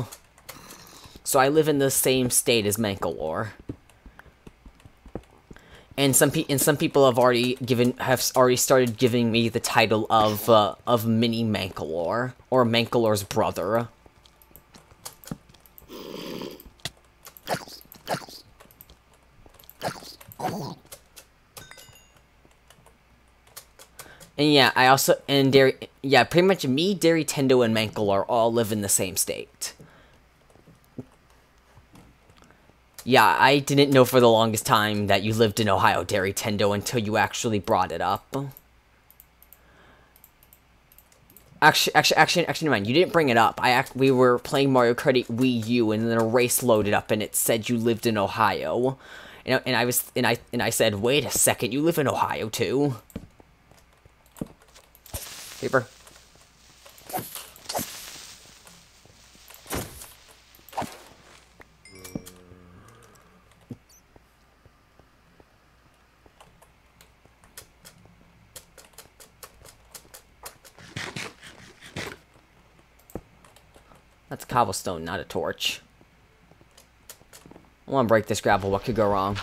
So I live in the same state as Mankalore. And some people have already started giving me the title of Mini Mankalore, or Mankalore's brother. And yeah, pretty much me, Derry Tendo, and Mankalore all live in the same state. Yeah, I didn't know for the longest time that you lived in Ohio, Derry Tendo, until you actually brought it up. Actually, never mind. You didn't bring it up. We were playing Mario Kart 8 Wii U, and then a race loaded up, and it said you lived in Ohio. And I said, wait a second, you live in Ohio too? Paper. That's cobblestone, not a torch. I want to break this gravel. What could go wrong?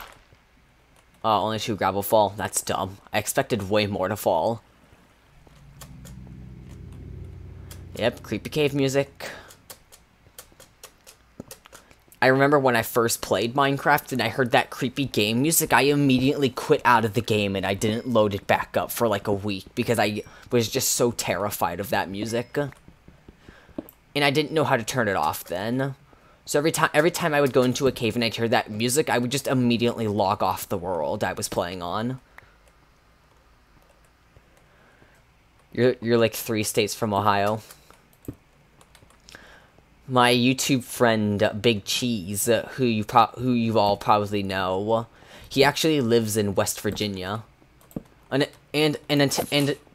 Only 2 gravel fall. That's dumb. I expected way more to fall. Yep, creepy cave music. I remember when I first played Minecraft and I heard that creepy game music, I immediately quit out of the game and I didn't load it back up for like a week because I was just so terrified of that music. And I didn't know how to turn it off then. So every time I would go into a cave and I'd hear that music, I would just immediately log off the world I was playing on. You're like 3 states from Ohio. My YouTube friend Big Cheese, who you all probably know, he actually lives in West Virginia, and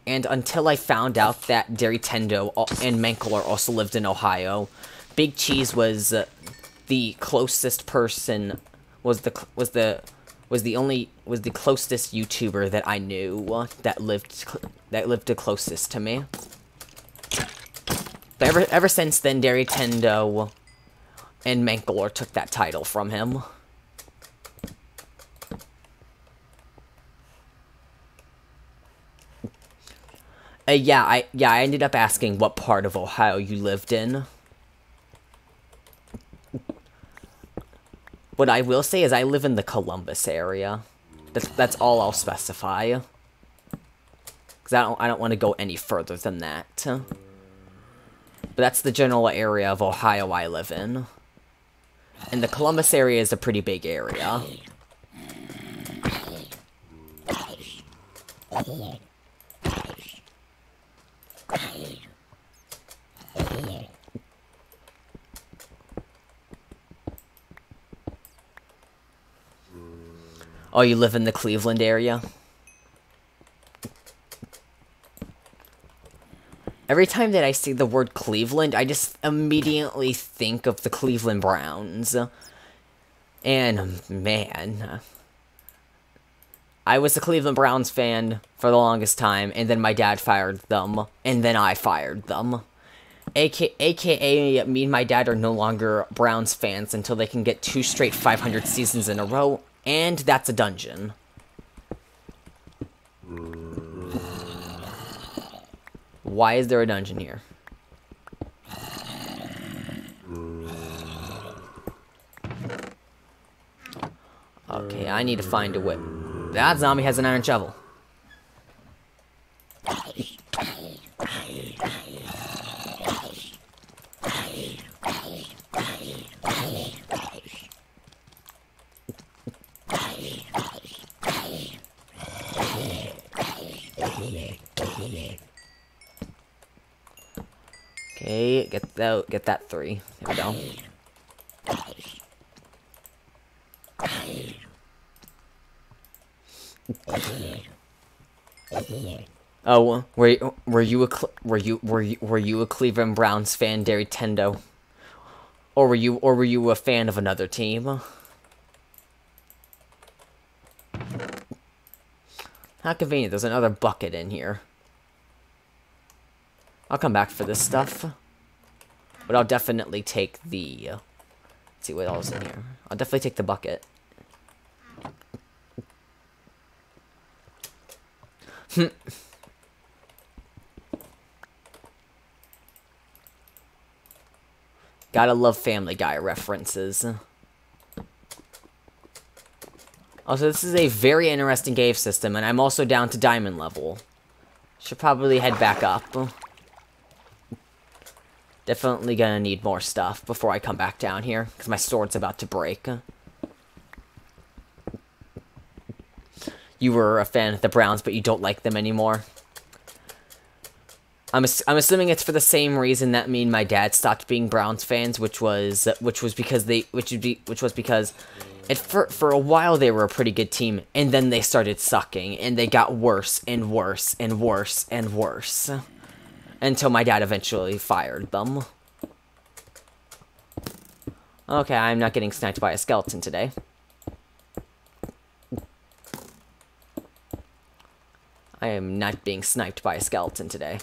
until I found out that Derry Tendo and Mankler also lived in Ohio, Big Cheese was the closest person, was the closest YouTuber that I knew that lived the closest to me. But ever since then, Derry Tendo and Mankler took that title from him. Yeah, I ended up asking what part of Ohio you lived in. What I will say is I live in the Columbus area. That's all I'll specify. Because I don't want to go any further than that. But that's the general area of Ohio I live in. And the Columbus area is a pretty big area. Oh, you live in the Cleveland area? Every time that I see the word Cleveland, I just immediately think of the Cleveland Browns. And, man, I was a Cleveland Browns fan for the longest time, and then my dad fired them, and then I fired them. AKA, me and my dad are no longer Browns fans until they can get 2 straight 500 seasons in a row, and that's a dungeon. Why is there a dungeon here? Okay, I need to find a whip. That zombie has an iron shovel. Okay, get that 3. There we go. Oh, were you a Cleveland Browns fan, Derry Tendo, or were you a fan of another team? How convenient. There's another bucket in here. I'll come back for this stuff, but I'll definitely take the. Let's see what else is in here. I'll definitely take the bucket. Gotta love Family Guy references. Also, this is a very interesting cave system, and I'm also down to diamond level. Should probably head back up. Definitely gonna need more stuff before I come back down here, because my sword's about to break. You were a fan of the Browns, but you don't like them anymore. I'm assuming it's for the same reason that me and my dad stopped being Browns fans, which was because for a while they were a pretty good team, and then they started sucking, and they got worse and worse and worse and worse, until my dad eventually fired them. Okay, I'm not getting sniped by a skeleton today. I am not being sniped by a skeleton today.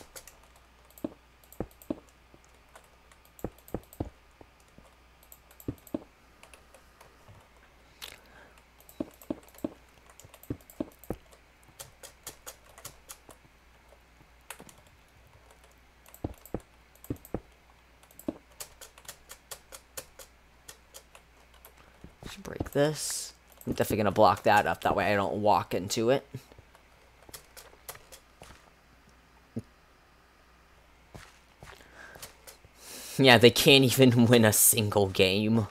Should break this. I'm definitely gonna block that up, that way I don't walk into it. Yeah, they can't even win a single game.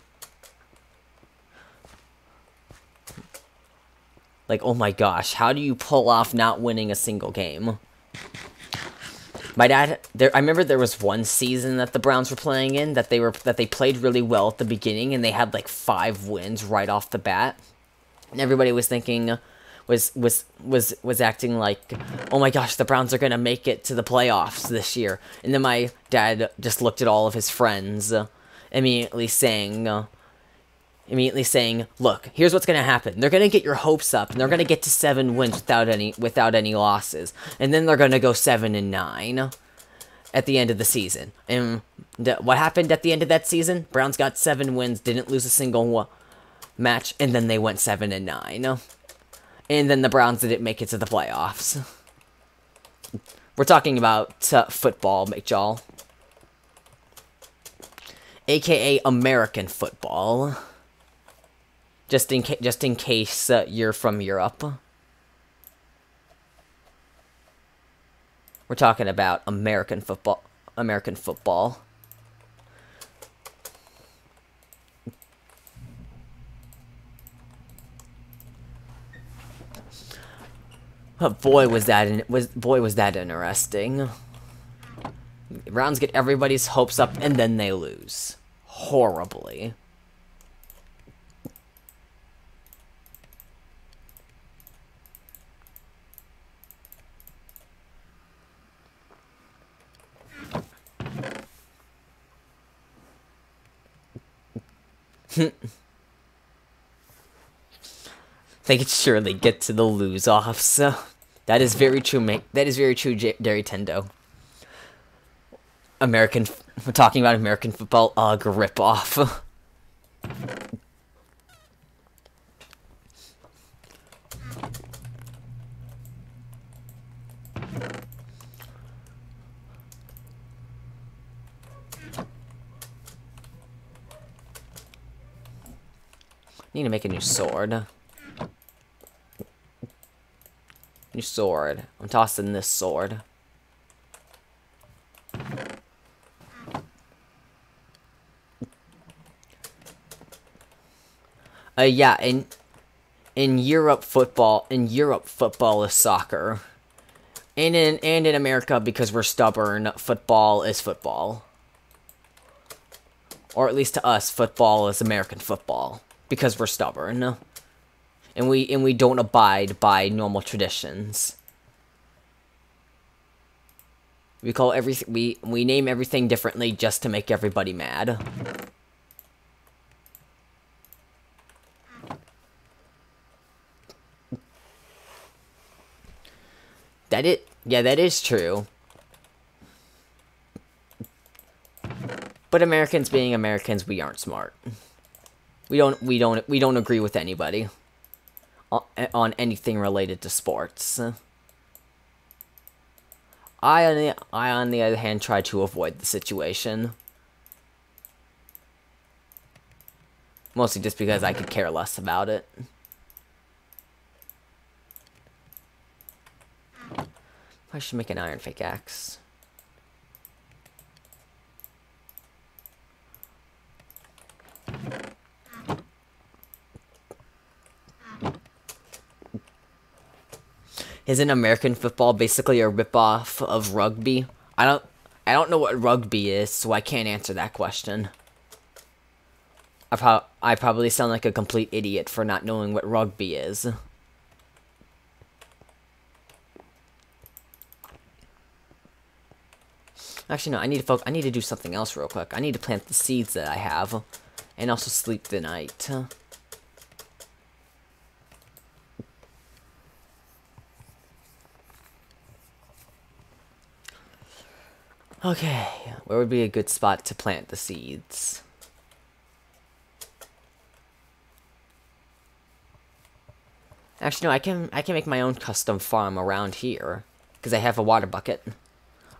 Like, oh my gosh, how do you pull off not winning a single game? My dad, I remember there was one season that the Browns were playing in that they played really well at the beginning, and they had like 5 wins right off the bat. And everybody was thinking, was acting like, oh my gosh, the Browns are gonna make it to the playoffs this year. And then my dad just looked at all of his friends, immediately saying, look, here's what's gonna happen. They're gonna get your hopes up, and they're gonna get to 7 wins without any losses, and then they're gonna go 7-9 at the end of the season. And what happened at the end of that season? Browns got 7 wins, didn't lose a single match, and then they went 7-9. And then the Browns didn't make it to the playoffs. We're talking about football, y'all. AKA American football. Just in case you're from Europe. We're talking about American football. American football. But boy, was that interesting. Browns get everybody's hopes up, and then they lose horribly. They could surely get to the lose-offs. That is very true, mate. That is very true, Jerry Tendo. We're talking about American football. Ugh, rip-off. Need to make a new sword. New sword. I'm tossing this sword. Yeah, in Europe football is soccer. And in America, because we're stubborn, football is football. Or at least to us, football is American football. Because we're stubborn. And we don't abide by normal traditions. We call everything we name everything differently just to make everybody mad. Yeah, that is true. But Americans being Americans, we aren't smart. We don't agree with anybody on anything related to sports. I on the other hand try to avoid the situation. Mostly just because I could care less about it. I should make an iron pickaxe. Isn't American football basically a ripoff of rugby? I don't know what rugby is, so I can't answer that question. I probably sound like a complete idiot for not knowing what rugby is. Actually, no, I need to do something else real quick. I need to plant the seeds that I have, and also sleep the night. Okay, where would be a good spot to plant the seeds? Actually, no, I can make my own custom farm around here, because I have a water bucket.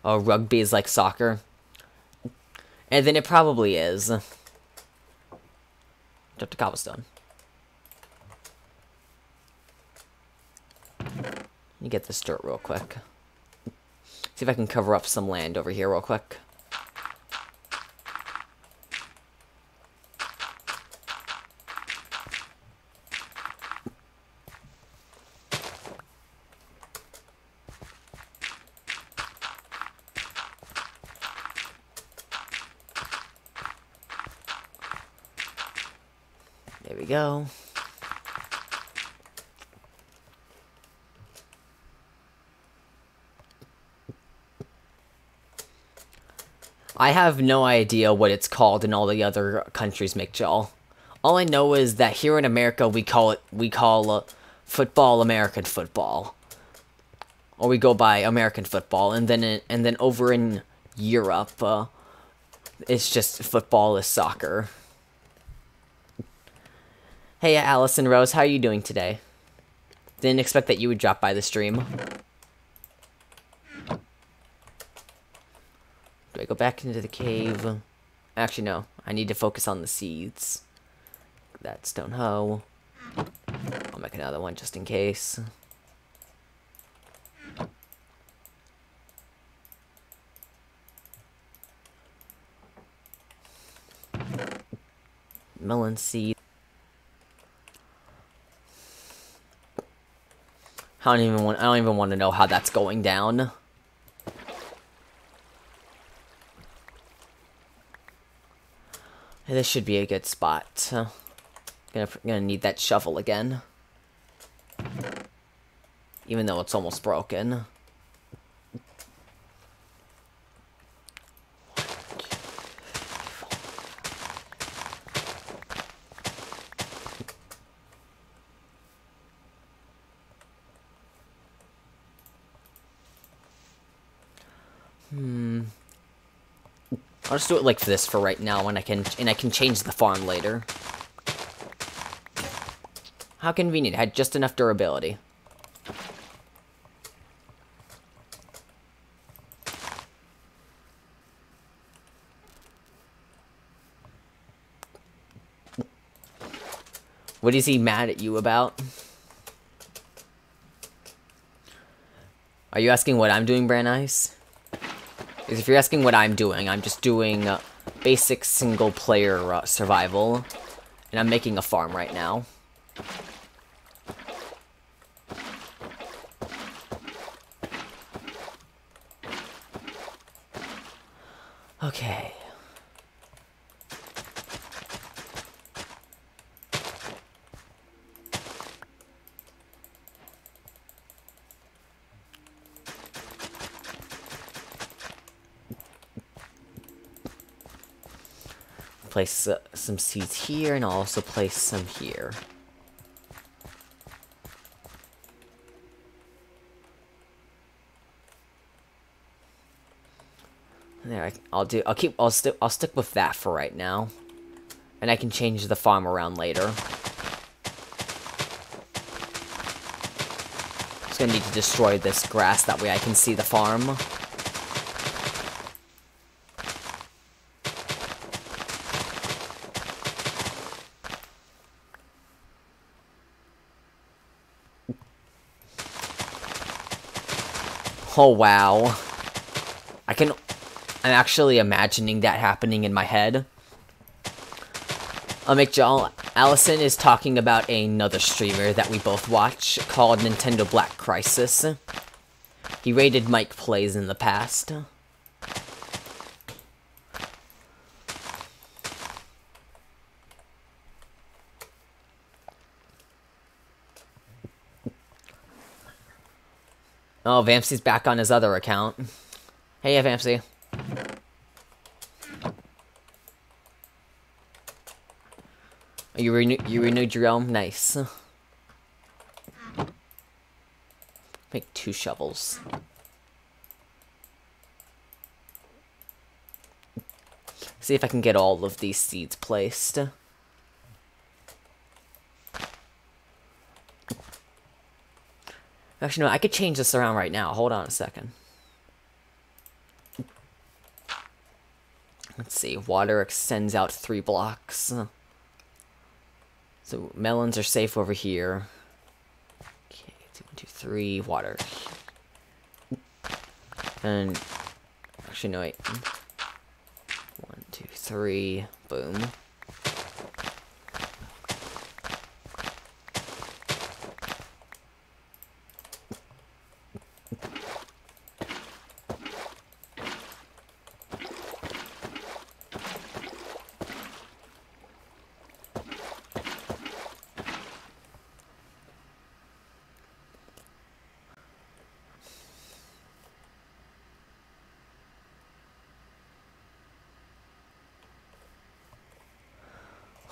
Oh, rugby is like soccer. And then it probably is. Drop the cobblestone. Let me get this dirt real quick. See if I can cover up some land over here real quick. we go. I have no idea what it's called in all the other countries, McJaw. All I know is that here in America we call football American football, or we go by American football, and then over in Europe, it's just football is soccer. Hey, Allison Rose, how are you doing today? Didn't expect that you would drop by the stream. Do I go back into the cave? Actually, no. I need to focus on the seeds. That stone hoe. I'll make another one just in case. Melon seed. I don't even want to know how that's going down. This should be a good spot. Gonna need that shovel again. Even though it's almost broken. I'll just do it like this for right now, and I can change the farm later. How convenient! It had just enough durability. What is he mad at you about? Are you asking what I'm doing, Brand Ice? Because if you're asking what I'm doing, I'm just doing basic single-player survival. And I'm making a farm right now. Okay. Place some seeds here, and I'll also place some here. There, I'll stick with that for right now, and I can change the farm around later. Just gonna need to destroy this grass, that way I can see the farm. Oh, wow. I'm actually imagining that happening in my head. McJaw, Allison is talking about another streamer that we both watch called Nintendo Black Crisis. He rated Mike Plays in the past. Oh, Vampsy's back on his other account. Hey, Vampsy. You renewed your own? Nice. Make 2 shovels. See if I can get all of these seeds placed. Actually, no, I could change this around right now. Hold on a second. Let's see. Water extends out 3 blocks. So, melons are safe over here. Okay, 2, 1, 2, 3. Water. And, actually, no, wait. 1, 2, 3. Boom.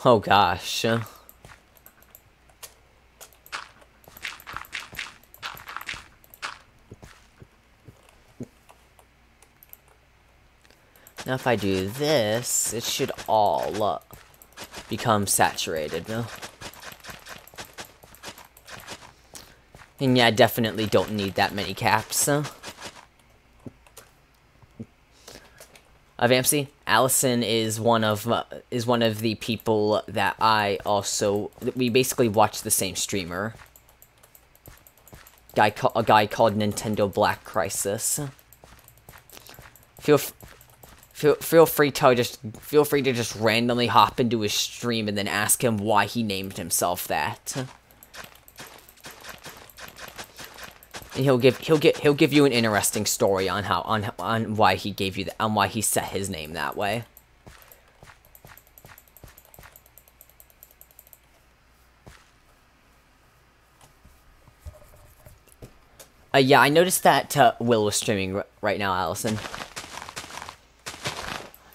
Oh gosh. Now if I do this, it should all become saturated. No? And yeah, I definitely don't need that many caps. Vamsy, Allison is one of the people that we basically watch the same streamer. A guy called Nintendo Black Crisis. Feel free to just randomly hop into his stream and then ask him why he named himself that. And he'll give you an interesting story on why he gave you why he set his name that way. Yeah, I noticed that Will was streaming right now, Allison.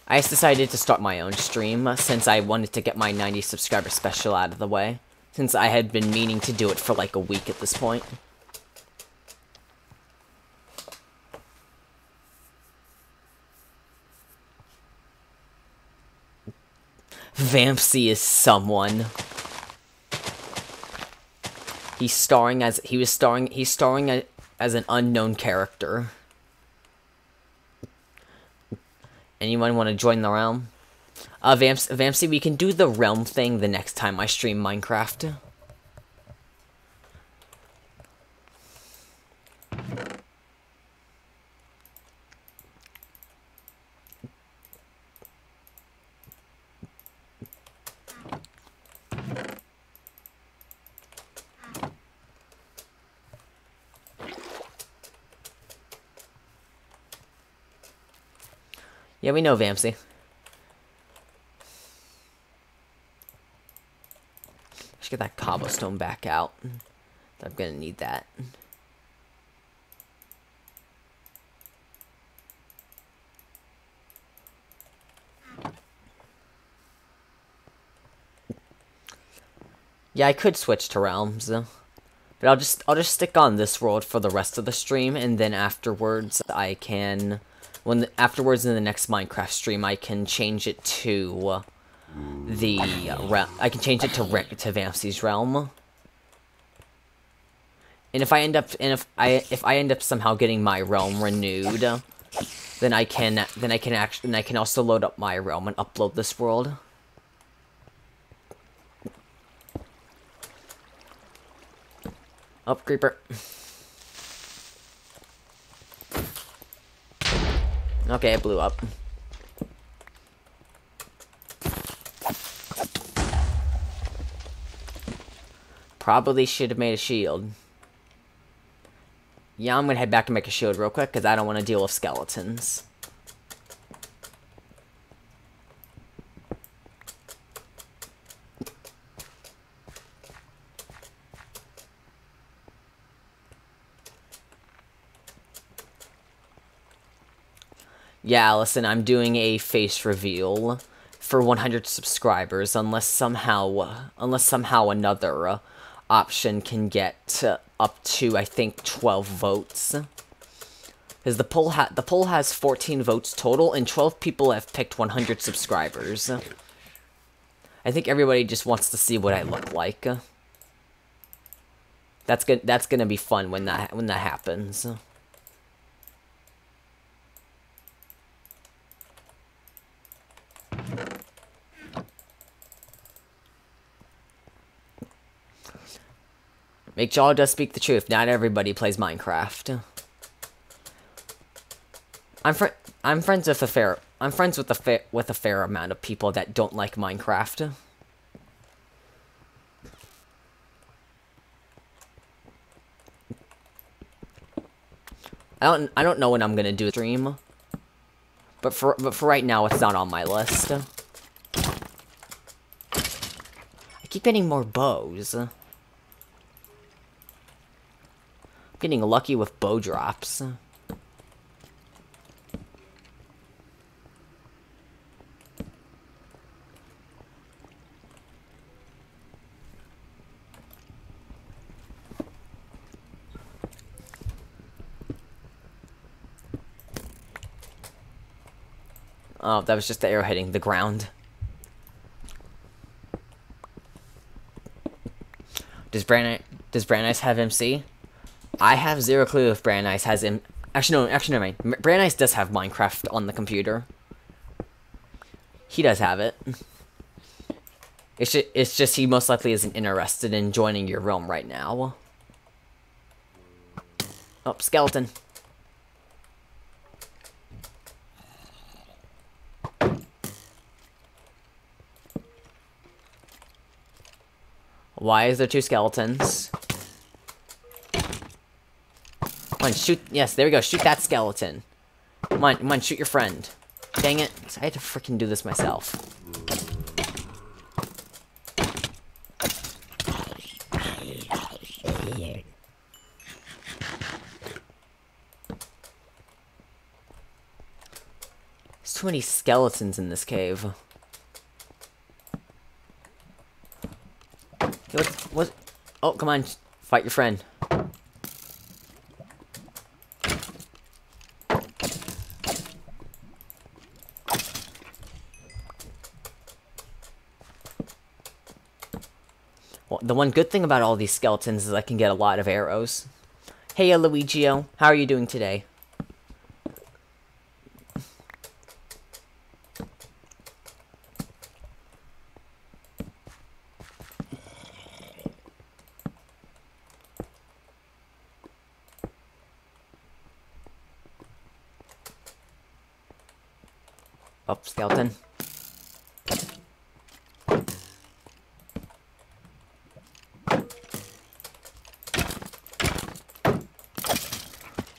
I just decided to start my own stream since I wanted to get my 90 subscriber special out of the way, since I had been meaning to do it for like a week at this point. Vampsy is someone. He's starring as an unknown character. Anyone want to join the realm? Vampsy, we can do the realm thing the next time I stream Minecraft. Yeah, we know Vampsy. Let's get that cobblestone back out. I'm gonna need that. Yeah, I could switch to realms, but I'll just stick on this world for the rest of the stream, and then afterwards I can. Afterwards in the next Minecraft stream, I can change it to I can change it to Vampsy's realm. And if I end up somehow getting my realm renewed, then I can also load up my realm and upload this world. Up, creeper. Okay, it blew up. Probably should have made a shield. Yeah, I'm gonna head back and make a shield real quick, because I don't want to deal with skeletons. Yeah, Allison, I'm doing a face reveal for 100 subscribers, unless somehow another option can get up to, I think, 12 votes. Because the poll has 14 votes total, and 12 people have picked 100 subscribers. I think everybody just wants to see what I look like. That's gonna be fun when that happens. Make Jaw does speak the truth. Not everybody plays Minecraft. I'm friends with a fair amount of people that don't like Minecraft. I don't know when I'm gonna do a stream, but for right now, it's not on my list. I keep getting more bows. Getting lucky with bow drops. Oh, that was just the arrow hitting the ground. Does Brand Ice have MC? I have zero clue if Brand Ice has him. Actually, no. Actually, never mind. Brand Ice does have Minecraft on the computer. He does have it. It's just he most likely isn't interested in joining your realm right now. Oh, skeleton. Why is there 2 skeletons? Come on, shoot. Yes, there we go. Shoot that skeleton. Come on, shoot your friend. Dang it. I had to freaking do this myself. There's too many skeletons in this cave. What? Oh, come on. Fight your friend. Well, the one good thing about all these skeletons is I can get a lot of arrows. Hey, Luigio. How are you doing today? Up, skeleton.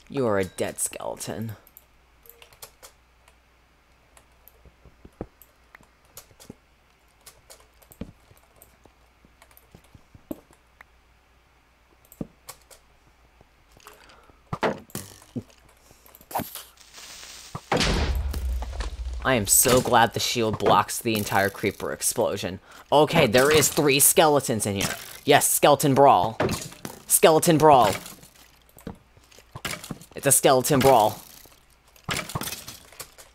You are a dead skeleton. I am so glad the shield blocks the entire creeper explosion. Okay, there is 3 skeletons in here. Yes, skeleton brawl. Skeleton brawl. It's a skeleton brawl.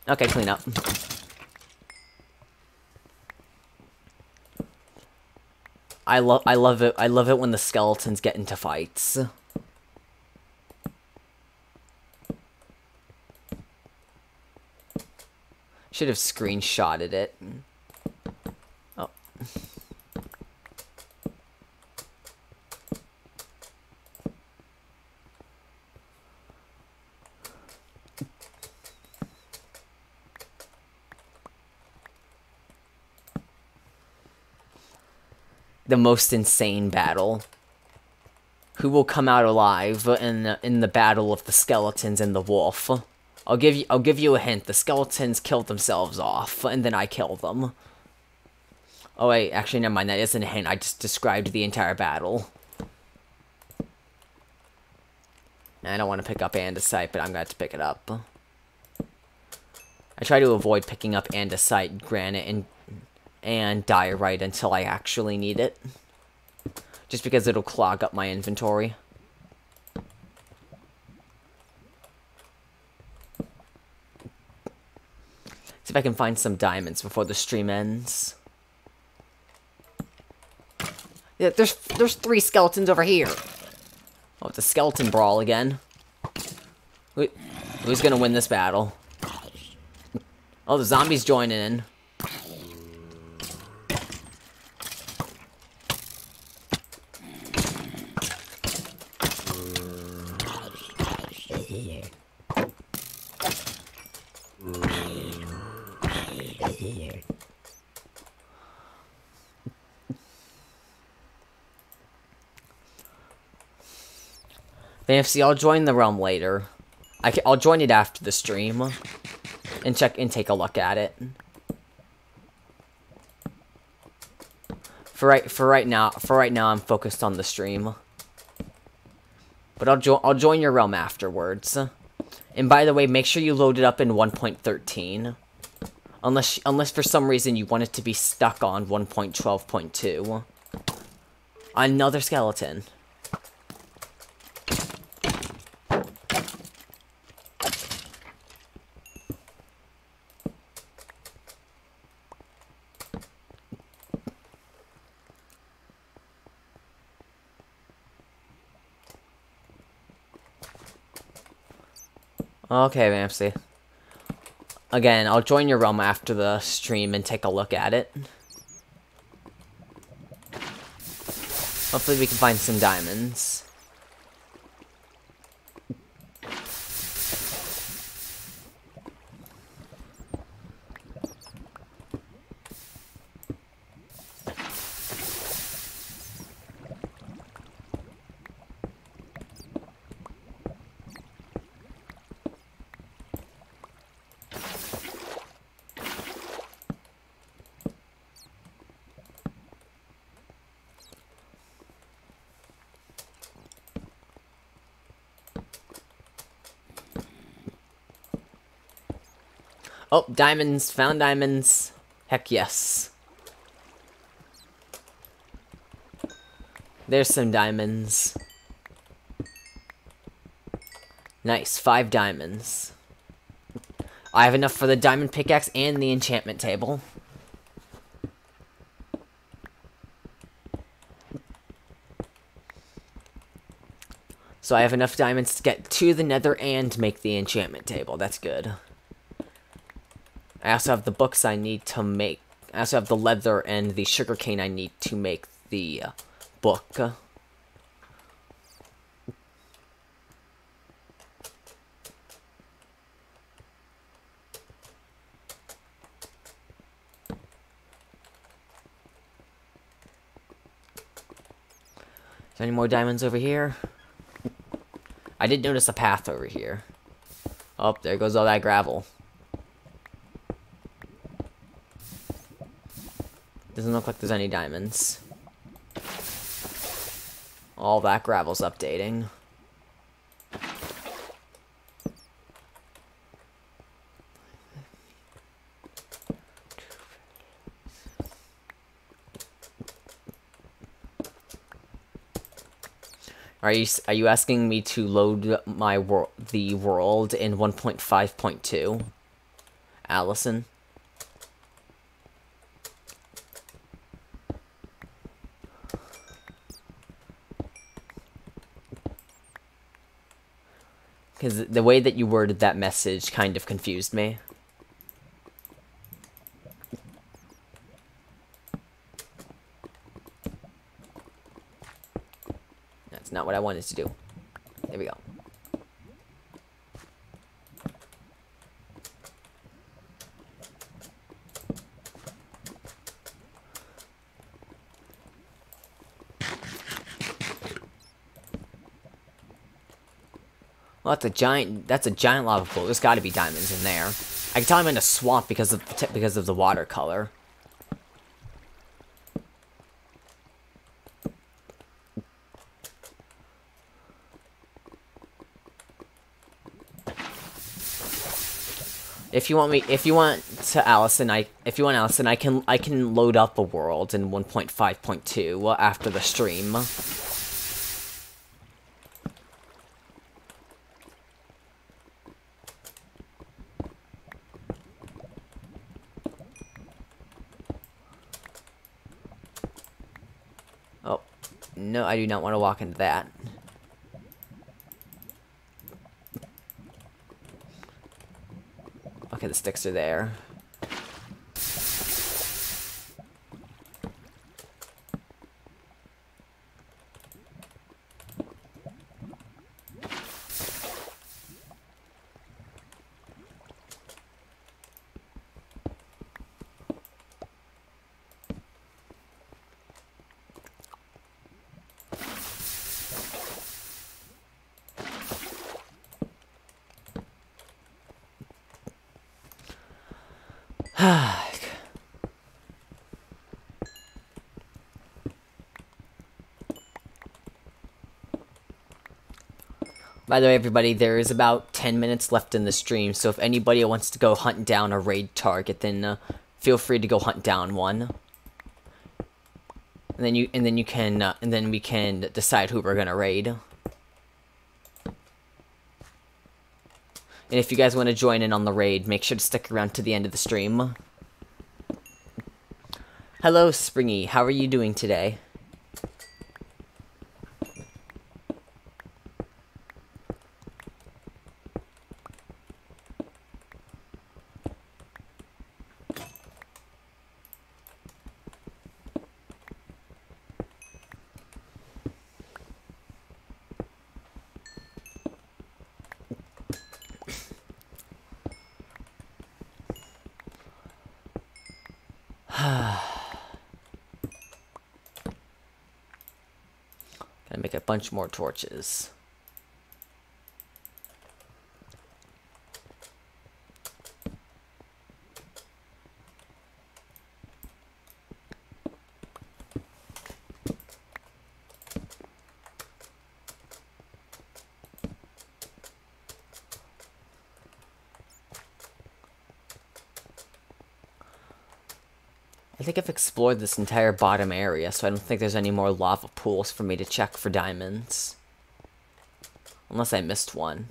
Okay, clean up. I love it. I love it when the skeletons get into fights. Should have screenshotted it. Oh. The most insane battle. Who will come out alive in the battle of the skeletons and the wolf? I'll give you a hint. The skeletons killed themselves off, and then I kill them. Oh wait, actually never mind. That isn't a hint. I just described the entire battle. I don't want to pick up andesite, but I'm going to have to pick it up. I try to avoid picking up andesite, granite, and diorite until I actually need it. Just because it'll clog up my inventory. See if I can find some diamonds before the stream ends. Yeah, there's 3 skeletons over here. Oh, it's a skeleton brawl again. Who's gonna win this battle? Oh, the zombies joining in. Fancy, I'll join the realm later. I'll join it after the stream and take a look at it. For right now, I'm focused on the stream. But I'll join your realm afterwards. And by the way, make sure you load it up in 1.13. Unless for some reason you want it to be stuck on 1.12.2. Another skeleton. Okay, Ramsey. Again, I'll join your realm after the stream and take a look at it. Hopefully we can find some diamonds. Oh, diamonds. Found diamonds. Heck yes. There's some diamonds. Nice. 5 diamonds. I have enough for the diamond pickaxe and the enchantment table. So I have enough diamonds to get to the nether and make the enchantment table. That's good. I also have the books I need to make. I also have the leather and the sugarcane I need to make the book. Is there any more diamonds over here? I did notice a path over here. Oh, there goes all that gravel. Doesn't look like there's any diamonds. All that gravel's updating. Are you asking me to load the world in 1.5.2? Allison? Because the way that you worded that message kind of confused me. That's not what I wanted to do. There we go. Well, that's a giant lava pool. There's got to be diamonds in there. I can tell I'm in a swamp because of the watercolor. If you want Allison, I can load up a world in 1.5.2 after the stream. Oh, no, I do not want to walk into that. Okay, the sticks are there. By the way, everybody, there is about 10 minutes left in the stream, so if anybody wants to go hunt down a raid target, then feel free to go hunt down one. And then we can decide who we're gonna raid. And if you guys want to join in on the raid, make sure to stick around to the end of the stream. Hello, Springy. How are you doing today? make a bunch more torches. I think I've explored this entire bottom area, so I don't think there's any more lava pools for me to check for diamonds. Unless I missed one.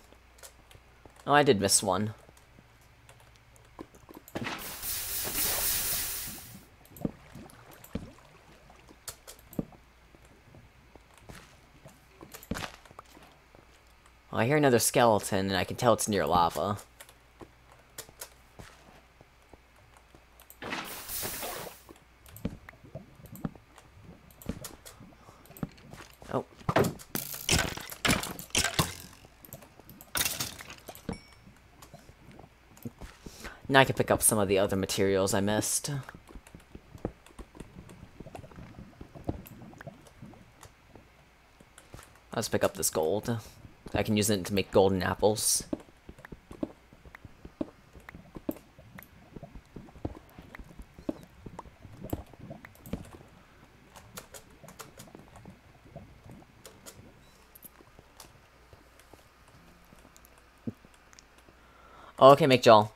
Oh, I did miss one. Oh, I hear another skeleton, and I can tell it's near lava. Oh. Now I can pick up some of the other materials I missed. Let's pick up this gold. I can use it to make golden apples. Oh, okay, McJoel.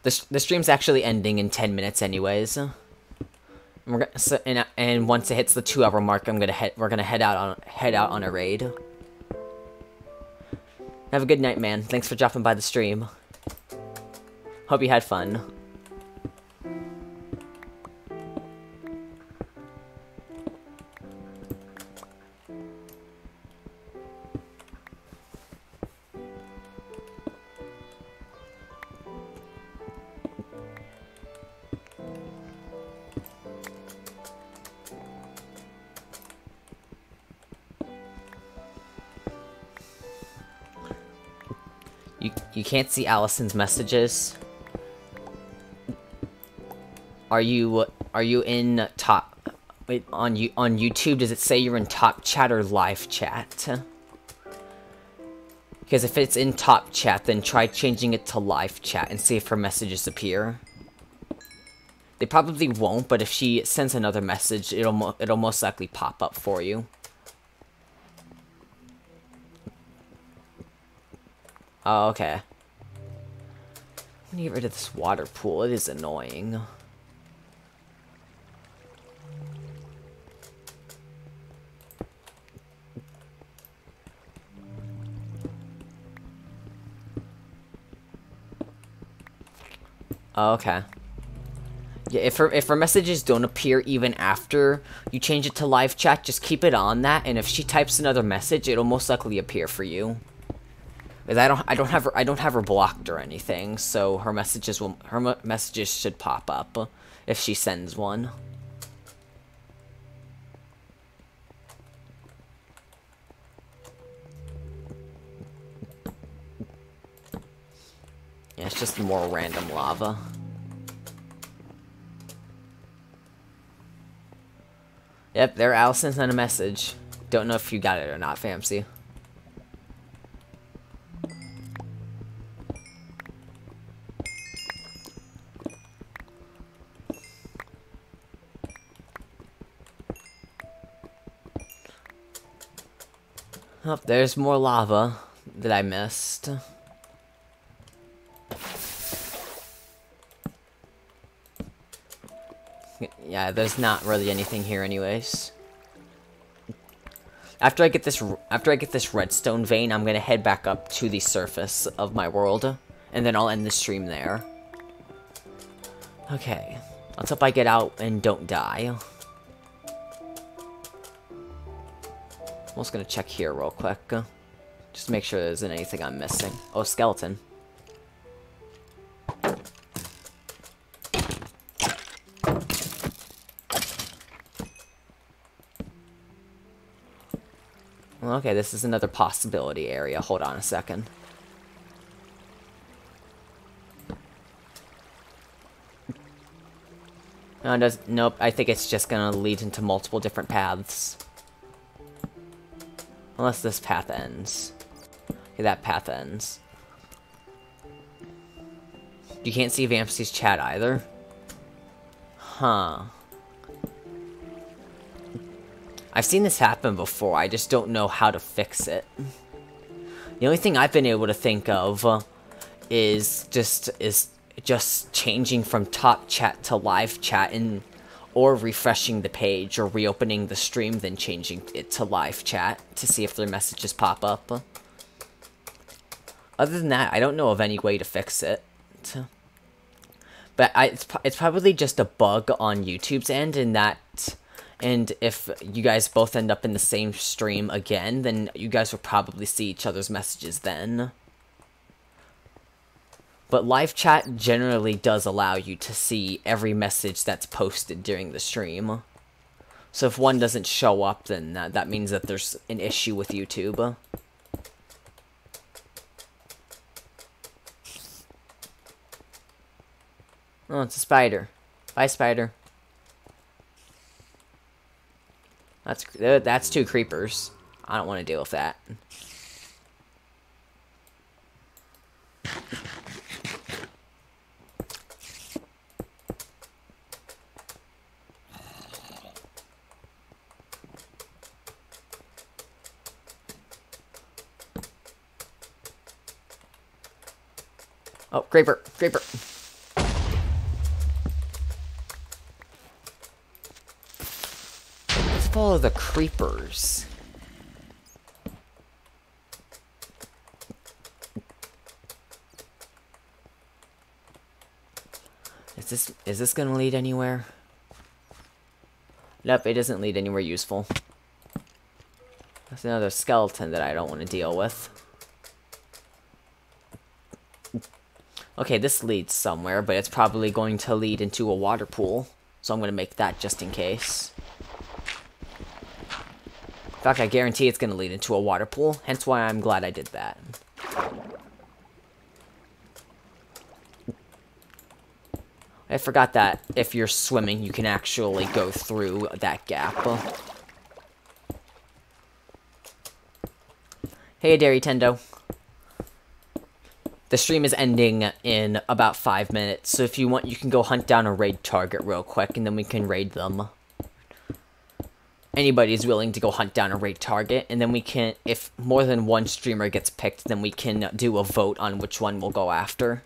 The stream's actually ending in 10 minutes anyways. And once it hits the 2-hour mark, we're gonna head out on a raid. Have a good night, man. Thanks for dropping by the stream. Hope you had fun. You can't see Allison's messages. Are you in top? Wait, on YouTube, does it say you're in top chat or live chat? Because if it's in top chat, then try changing it to live chat and see if her messages appear. They probably won't, but if she sends another message, it'll most likely pop up for you. Oh, okay. I'm gonna get rid of this water pool. It is annoying. Oh, okay. Yeah, if her messages don't appear even after you change it to live chat, just keep it on that, and if she types another message, it'll most likely appear for you. Because I don't have her blocked or anything, so her messages should pop up if she sends one. Yeah, it's just more random lava. Yep, there Allison sent a message. Don't know if you got it or not, Famsy. Oh, there's more lava that I missed. Yeah, there's not really anything here anyways. After I get this redstone vein, I'm gonna head back up to the surface of my world, and then I'll end the stream there. Okay, let's hope I get out and don't die. I'm just gonna check here real quick, just to make sure there isn't anything I'm missing. Oh, skeleton. Okay, this is another possibility area. Hold on a second. No, nope, I think it's just gonna lead into multiple different paths. Unless this path ends. Okay, that path ends. You can't see Vampsy's chat either? Huh. I've seen this happen before, I just don't know how to fix it. The only thing I've been able to think of is just changing from top chat to live chat, or refreshing the page or reopening the stream, then changing it to live chat to see if their messages pop up. Other than that, I don't know of any way to fix it. But it's probably just a bug on YouTube's end, and if you guys both end up in the same stream again, then you guys will probably see each other's messages then. But live chat generally does allow you to see every message that's posted during the stream. So if one doesn't show up, then that means that there's an issue with YouTube. Oh, it's a spider. Bye, spider. That's 2 creepers. I don't want to deal with that. Oh, creeper, creeper. Let's follow the creepers. Is this gonna lead anywhere? Nope, it doesn't lead anywhere useful. That's another skeleton that I don't want to deal with. Okay, this leads somewhere, but it's probably going to lead into a water pool. So I'm going to make that just in case. In fact, I guarantee it's going to lead into a water pool. Hence why I'm glad I did that. I forgot that if you're swimming, you can actually go through that gap. Hey, Dairy Tendo. The stream is ending in about 5 minutes, so if you want, you can go hunt down a raid target real quick, and then we can raid them. Anybody's willing to go hunt down a raid target, and then we can, if more than one streamer gets picked, then we can do a vote on which one we'll go after.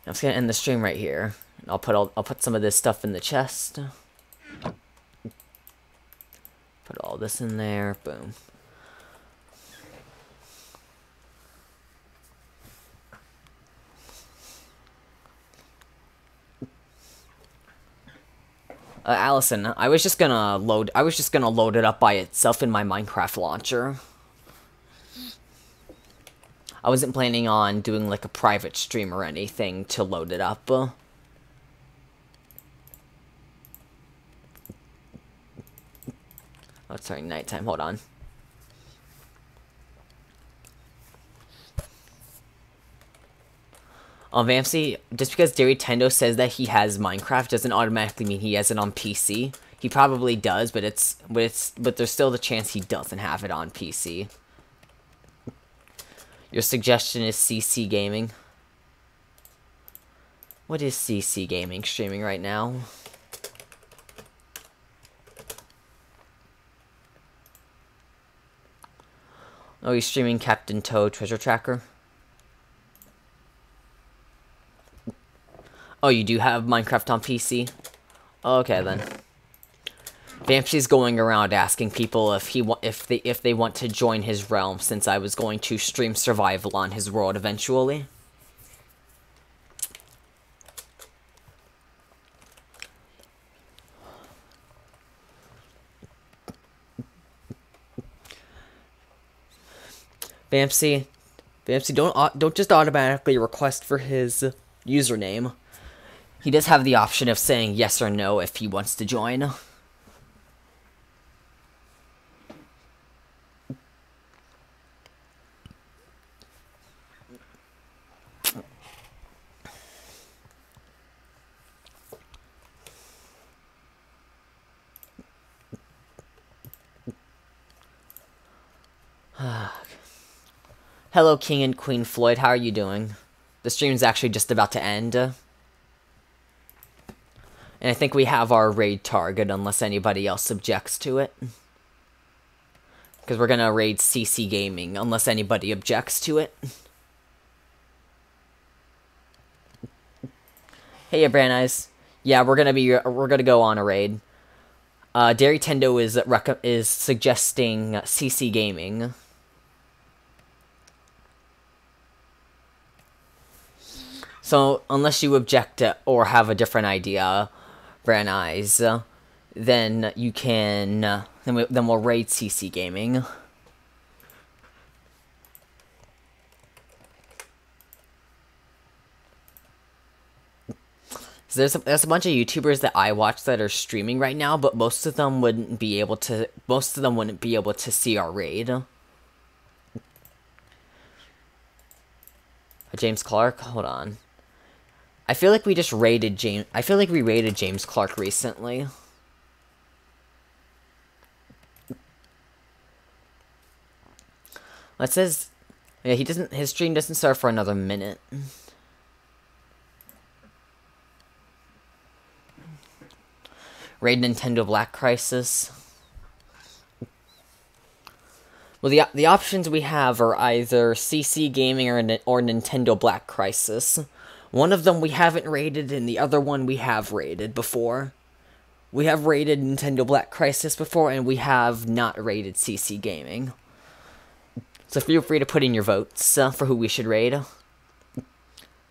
I'm just gonna end the stream right here. I'll put some of this stuff in the chest. Put all this in there. Boom. Allison, I was just gonna load it up by itself in my Minecraft launcher. I wasn't planning on doing like a private stream or anything to load it up. Oh, it's starting nighttime. Hold on. Vampsy, just because Dairy Tendo says that he has Minecraft doesn't automatically mean he has it on PC. He probably does, but there's still the chance he doesn't have it on PC. Your suggestion is CC Gaming. What is CC Gaming streaming right now? Oh, he's streaming Captain Toad Treasure Tracker. Oh, you do have Minecraft on PC? Okay then. Vampsy's going around asking people if they want to join his realm, since I was going to stream survival on his world eventually. Vampsy, Fancy, don't just automatically request for his username. He does have the option of saying yes or no if he wants to join. Hello, King and Queen Floyd. How are you doing? The stream's actually just about to end. And I think we have our raid target unless anybody else objects to it. Because we're gonna raid CC Gaming unless anybody objects to it. Hey, Brand Eyes. Yeah, we're gonna go on a raid. Dairy Tendo is suggesting CC Gaming. So, unless you object or have a different idea, Brand Eyes, then you can, then we'll raid CC Gaming. So there's a bunch of YouTubers that I watch that are streaming right now, but most of them wouldn't be able to see our raid. James Clark, hold on. I feel like we just raided James. I feel like we raided James Clark recently. It says, yeah, his stream doesn't start for another minute. Raid Nintendo Black Crisis. Well, the options we have are either CC Gaming or Nintendo Black Crisis. One of them we haven't raided, and the other one we have raided before. We have raided Nintendo Black Crisis before, and we have not raided CC Gaming. So feel free to put in your votes for who we should raid.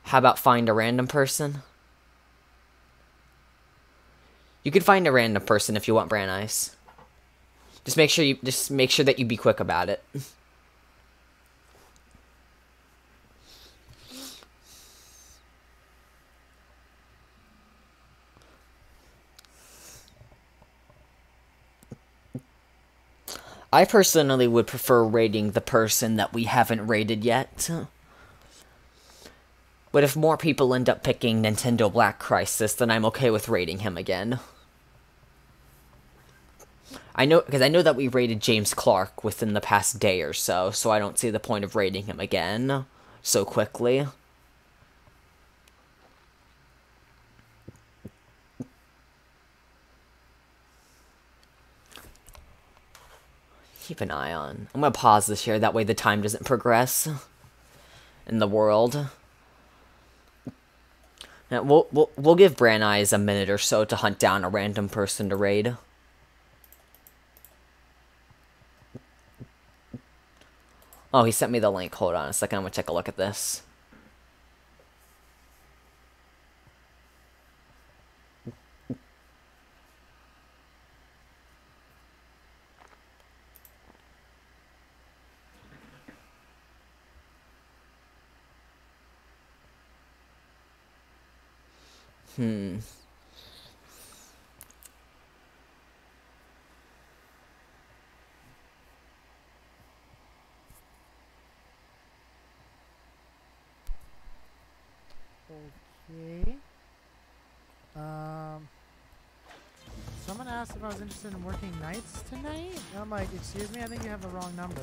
How about find a random person? You could find a random person if you want, Brand Ice. Just make sure that you be quick about it. I personally would prefer raiding the person that we haven't raided yet. But if more people end up picking Nintendo Black Crisis, then I'm okay with raiding him again. Because I know that we raided James Clark within the past day or so, so I don't see the point of raiding him again so quickly. Keep an eye on. I'm gonna pause this here, that way the time doesn't progress in the world. Now, we'll give Brand Eyes a minute or so to hunt down a random person to raid. Oh, he sent me the link. Hold on a second, I'm gonna take a look at this. Okay. Someone asked if I was interested in working nights tonight. I'm like, excuse me, I think you have the wrong number.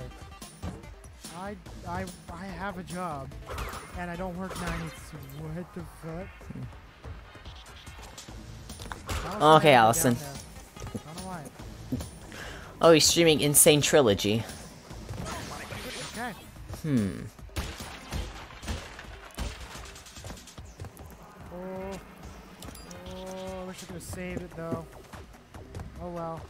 I have a job, and I don't work nights. What the fuck? Okay, Allison. I don't know why. Oh, he's streaming Insane Trilogy. Okay. Oh, I wish I could have saved it though. Oh well.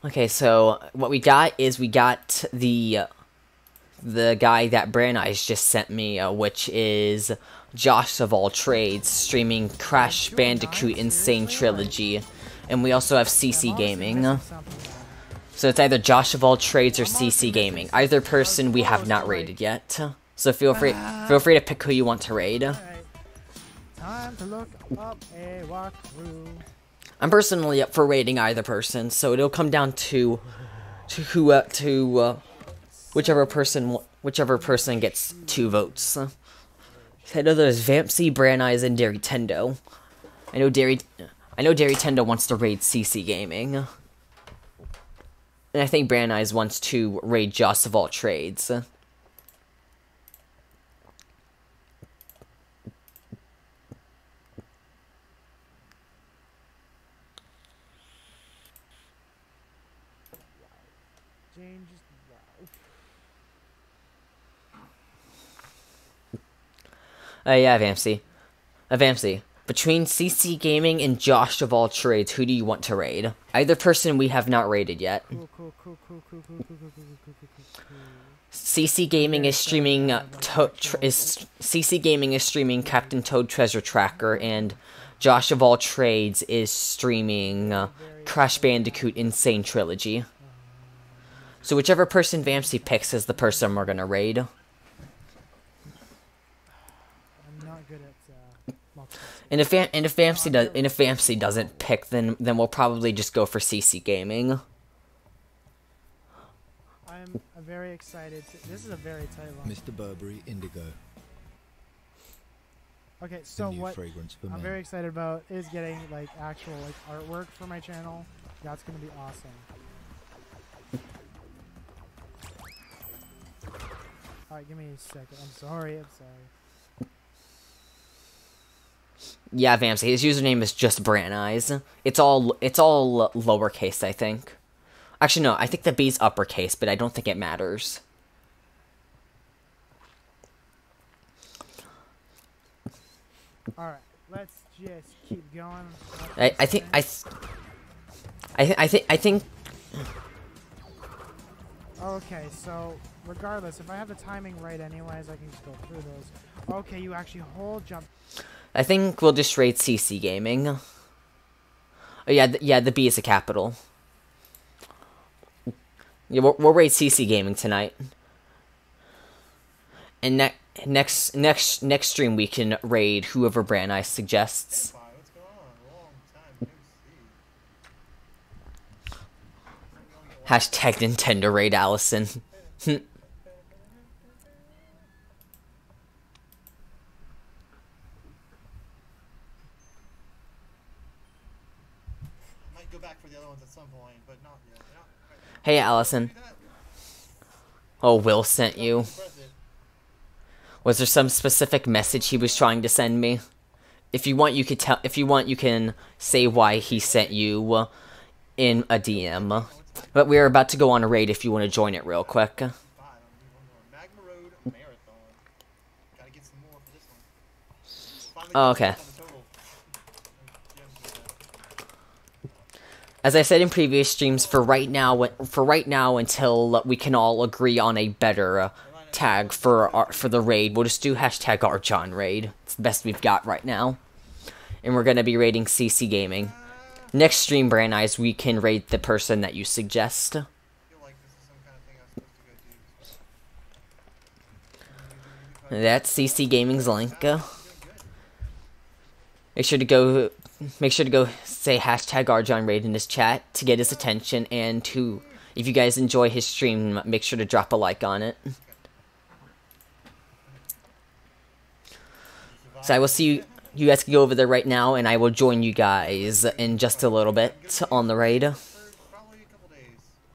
Okay, so what we got is we got the the guy that Brand Eyes just sent me, which is Josh of All Trades, streaming Crash Bandicoot Insane Trilogy. And we also have CC Gaming. So it's either Josh of All Trades or CC Gaming. Either person we have not raided yet. So feel free to pick who you want to raid. Time to look up a walkthrough. I'm personally up for raiding either person, so it'll come down to whichever person gets 2 votes. I know there's Vampsy, Brand Eyes, and Dairy Tendo. I know Dairy Tendo wants to raid CC Gaming. And I think Brand Eyes wants to raid Joss of All Trades. Yeah, Vampsy. Vampsy. Between CC Gaming and Josh of All Trades, who do you want to raid? Either person we have not raided yet. CC Gaming is streaming Captain Toad Treasure Tracker, and Josh of All Trades is streaming Crash Bandicoot Insane Trilogy. So whichever person Vampsy picks is the person we're gonna raid. I'm not good at And if Vampsy doesn't pick, then we'll probably just go for CC Gaming. I'm very excited. This is a very tight one. Mr. Burberry Indigo. Okay, so what fragrance for I'm men. very excited about is getting like actual like artwork for my channel. That's gonna be awesome. Alright, give me a second. I'm sorry. Yeah, Vampsy. His username is just Brand Eyes. It's all lowercase, I think. Actually, no. I think the B's uppercase, but I don't think it matters. All right, let's just keep going. I think. Okay, so regardless, if I have the timing right, anyways, I can just go through those. Okay, you actually hold jump. I think we'll just raid CC Gaming. Oh, yeah, the B is a capital. Yeah, we'll raid CC Gaming tonight. And next stream we can raid whoever Brand Eyes suggests. Hashtag Nintendo raid Allison. Go back for the other ones at some point, but not yet. Hey, Allison. Oh, Will sent you. Was there some specific message he was trying to send me? If you want, you could tell. If you want, you can say why he sent you in a DM. But we're about to go on a raid. If you want to join it, real quick. Oh, okay. As I said in previous streams, for right now, until we can all agree on a better tag for the raid, we'll just do hashtag Archon raid. It's the best we've got right now, and we're gonna be raiding CC Gaming. Next stream, Brand Eyes, we can raid the person that you suggest. That's CC Gaming's link. Make sure to go say hashtag Arjon Raid in his chat to get his attention, and if you guys enjoy his stream, make sure to drop a like on it. So I will see you guys can go over there right now, and I will join you guys in just a little bit on the raid.